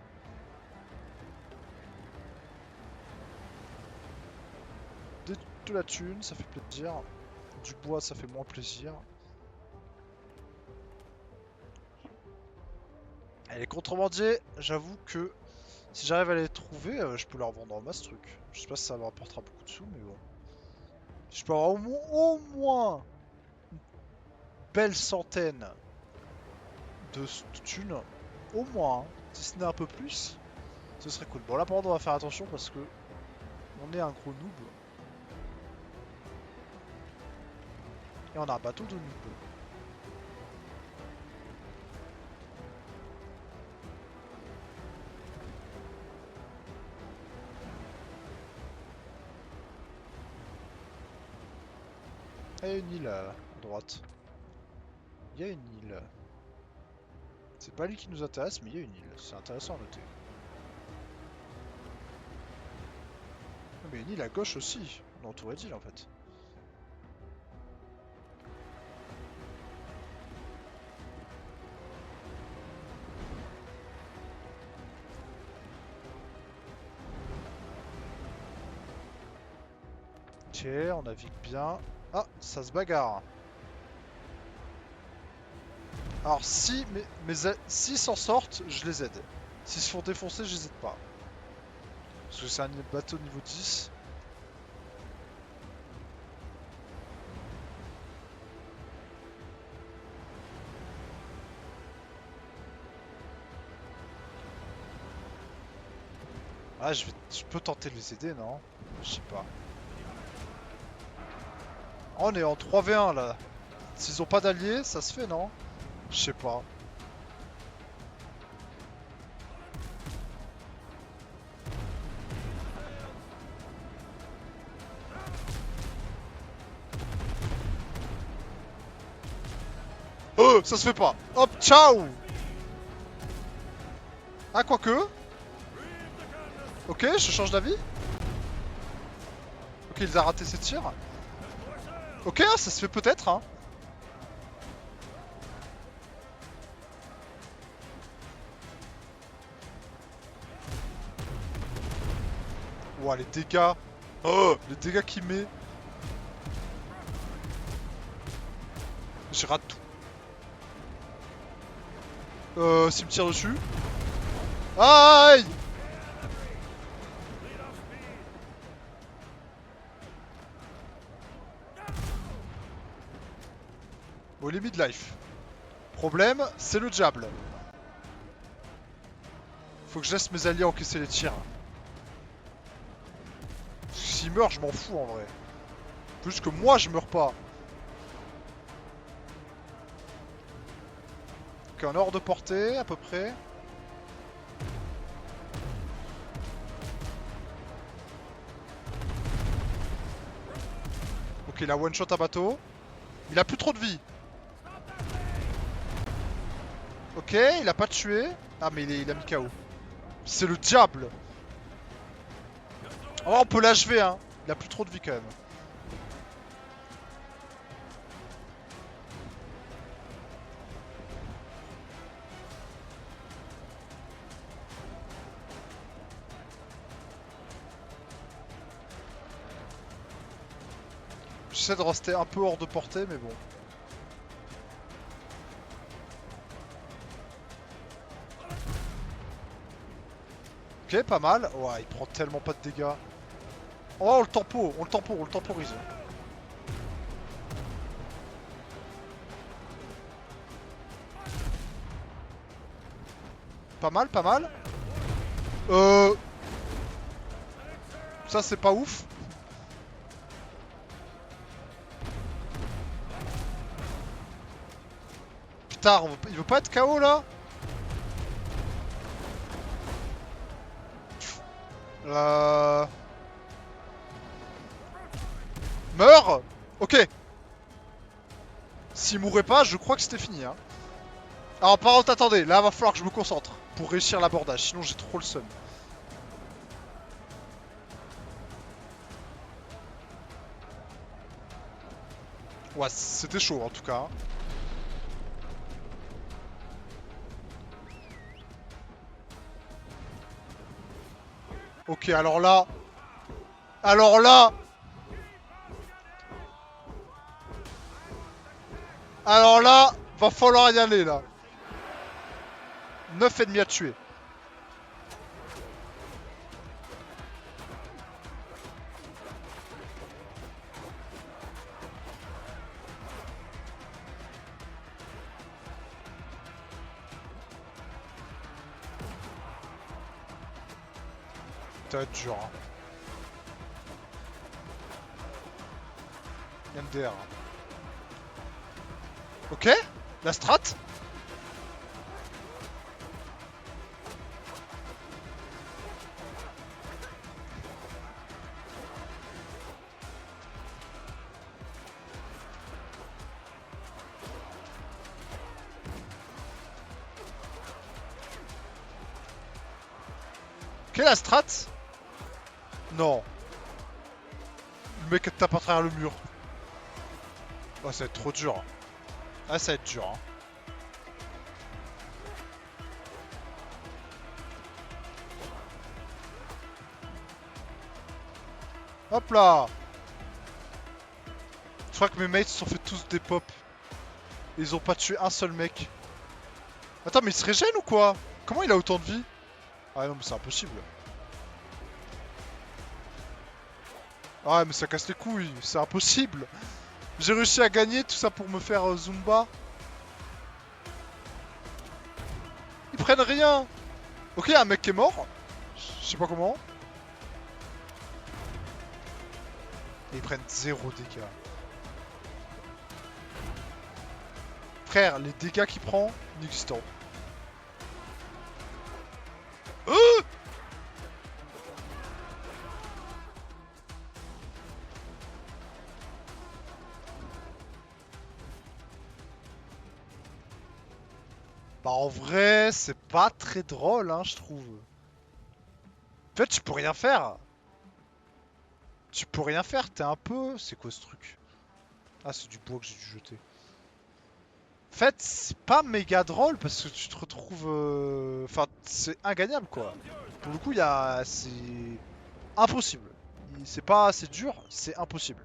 De la thune, ça fait plaisir. Du bois, ça fait moins plaisir. Et les contrebandiers, j'avoue que si j'arrive à les trouver, je peux leur vendre en masse truc. Je sais pas si ça me rapportera beaucoup de sous, mais bon. Je peux avoir au moins une belle centaine de thunes. Au moins, hein. Si ce n'est un peu plus, ce serait cool. Bon, là, par contre, on va faire attention parce que on est un gros noob. Et on a un bateau de noob. Il y a une île à droite. Il y a une île. C'est pas lui qui nous intéresse, mais il y a une île. C'est intéressant à noter. Ah, mais une île à gauche aussi. On est entouré d'îles en fait. Ok, on navigue bien. Ah, ça se bagarre. Alors si s'ils s'en sortent, je les aide. S'ils se font défoncer, je les aide pas. Parce que c'est un bateau niveau 10. Ah, je peux tenter de les aider, non? Je sais pas. Oh, on est en 3v1 là. S'ils ont pas d'alliés, ça se fait, non? Je sais pas. Oh, ça se fait pas. Hop, ciao. Ah, quoique. Ok, je change d'avis. Ok, il a raté ses tirs. Ok, ça se fait peut-être, hein. Ouah, les dégâts. Oh, les dégâts qu'il met. Je rate tout. Cimetière dessus. Aïe! Bon, il est mid-life. Problème, c'est le diable. Faut que je laisse mes alliés encaisser les tirs. S'il meurt, je m'en fous en vrai. Plus que moi, je meurs pas. Ok, on est hors de portée, à peu près. Ok, il a one shot à bateau. Il a plus trop de vie. Ok, il a pas tué. Ah, mais il a mis KO. C'est le diable. Oh, on peut l'achever, hein. Il a plus trop de vie quand même. J'essaie de rester un peu hors de portée, mais bon. Ok, pas mal. Ouais, il prend tellement pas de dégâts. Oh, on le tempo, on le temporise. Pas mal, pas mal. Ça, c'est pas ouf. Putain, il veut pas être KO là? Meurs. Ok. S'il mourait pas, je crois que c'était fini. Hein. Alors, par contre, attendez. Là, va falloir que je me concentre pour réussir l'abordage. Sinon, j'ai trop le seum. Ouais, c'était chaud en tout cas. Hein. Ok, alors là... Alors là... Alors là... Va falloir y aller là. 9 ennemis à tuer. Ça va être dur. Hein. MDR. Ok, la strat. Ok, la strat. Non. Le mec tape à travers le mur. Oh, ça va être trop dur. Ah, ça va être dur. Hein. Hop là. Je crois que mes mates se sont fait tous des pop. Et ils ont pas tué un seul mec. Attends, mais il se régène ou quoi? Comment il a autant de vie? Ah non, mais c'est impossible. Ah, mais ça casse les couilles. C'est impossible. J'ai réussi à gagner tout ça pour me faire Zumba. Ils prennent rien. Ok, un mec qui est mort. Je sais pas comment. Et ils prennent 0 dégâts. Frère, les dégâts qu'il prend, inexistants. Euh Bah en vrai, c'est pas très drôle, hein, je trouve. En fait, tu peux rien faire. Tu peux rien faire, t'es un peu... C'est quoi ce truc? Ah, c'est du bois que j'ai dû jeter. En fait, c'est pas méga drôle parce que tu te retrouves... Enfin, c'est ingagnable, quoi. Down's yours, Pour le coup, il y a... C'est impossible. C'est pas assez dur, c'est impossible.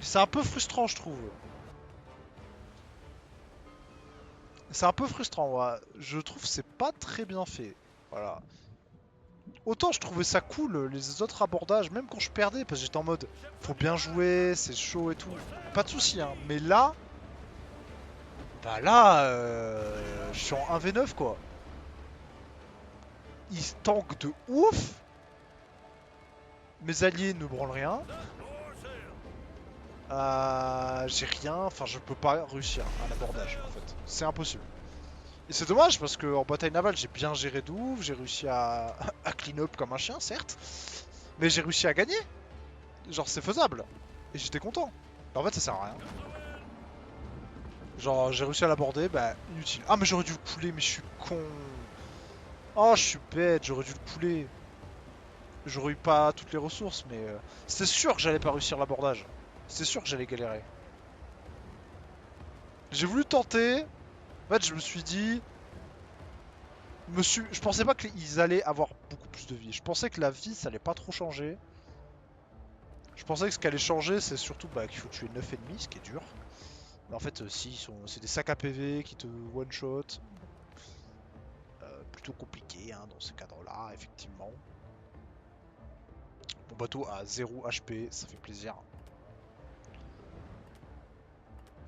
C'est un peu frustrant, je trouve. C'est un peu frustrant, ouais. Je trouve que c'est pas très bien fait. Voilà. Autant je trouvais ça cool, les autres abordages, même quand je perdais, parce que j'étais en mode, faut bien jouer, c'est chaud et tout. Pas de soucis, hein. Mais là, bah là, je suis en 1v9, quoi. Ils tankent de ouf. Mes alliés ne branlent rien. North sail. J'ai rien, enfin je peux pas réussir un abordage en fait. C'est impossible. Et c'est dommage parce que en bataille navale j'ai bien géré de ouf, j'ai réussi à clean up comme un chien certes, mais j'ai réussi à gagner. Genre c'est faisable. Et j'étais content. Mais en fait ça sert à rien. Genre j'ai réussi à l'aborder, bah inutile. Ah mais j'aurais dû le couler, mais je suis con. Oh je suis bête, j'aurais dû le couler. J'aurais eu pas toutes les ressources, mais c'est sûr que j'allais pas réussir l'abordage. C'est sûr que j'allais galérer. J'ai voulu tenter. En fait je me suis dit, je pensais pas qu'ils allaient avoir beaucoup plus de vie. Je pensais que la vie, ça allait pas trop changer. Je pensais que ce qui allait changer, c'est surtout bah, qu'il faut tuer 9 ennemis, ce qui est dur. Mais en fait, si, c'est des sacs à PV qui te one-shot. Plutôt compliqué hein, dans ce cadre-là, effectivement. Mon bateau a 0 HP, ça fait plaisir.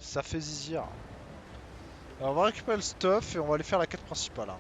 Ça fait zizir. Alors, on va récupérer le stuff et on va aller faire la quête principale. Hein.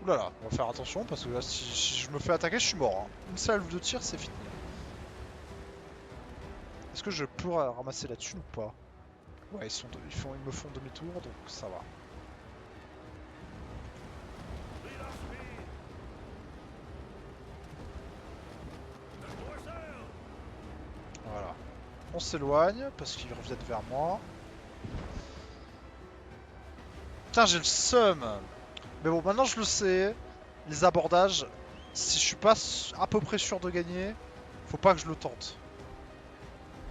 Oulala, on va faire attention parce que là, si je me fais attaquer, je suis mort. Hein. Une salve de tir, c'est fini. Est-ce que je peux ramasser là-dessus ou pas? Ouais, ils me font demi-tour, donc ça va. Lead off speed. North sail. Voilà. On s'éloigne parce qu'ils reviennent vers moi. Putain, j'ai le seum. Mais bon, maintenant je le sais. Les abordages, si je suis pas à peu près sûr de gagner, faut pas que je le tente.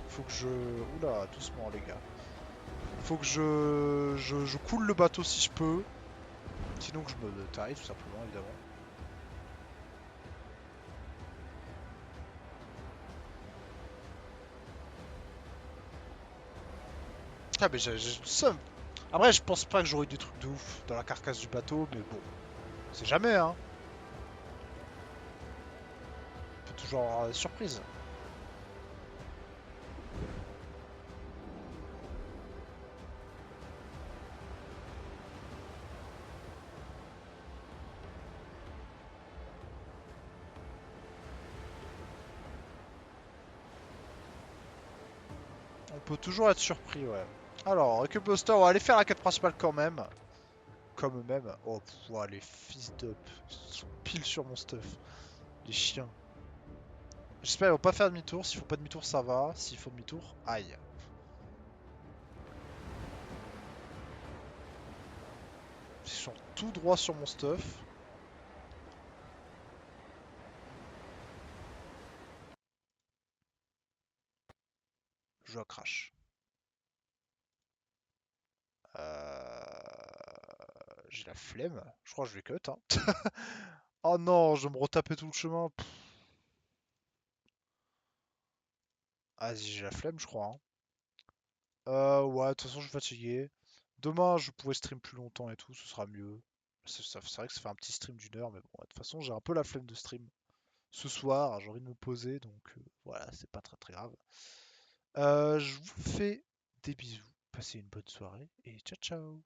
Faut que je... Oula, doucement les gars. Faut que je coule le bateau si je peux. Sinon que je me taille tout simplement, évidemment. Ah mais j'ai le seum. Après, je pense pas que j'aurai des trucs de ouf dans la carcasse du bateau, mais bon, c'est jamais, hein. On peut toujours avoir des surprises. On peut toujours être surpris, ouais. Alors, Recube Buster, on va aller faire la quête principale quand même. Comme eux-mêmes. Oh, pff, ouah, les fils d'up. Ils sont pile sur mon stuff. Les chiens. J'espère qu'ils vont pas faire demi-tour. S'ils font pas demi-tour, ça va. S'ils font demi-tour, aïe. Ils sont tout droit sur mon stuff. Je crash. J'ai la flemme. Je crois que je vais cut. Hein. Oh non, je vais me retaper tout le chemin. Vas-y, j'ai la flemme, je crois, hein. Ouais, de toute façon, je suis fatigué. Demain, je pourrais stream plus longtemps et tout, ce sera mieux. C'est vrai que ça fait un petit stream d'une heure, mais bon, de toute façon, j'ai un peu la flemme de stream. Ce soir, j'ai envie de me poser, donc voilà, c'est pas très très grave. Je vous fais des bisous, passez une bonne soirée et ciao ciao!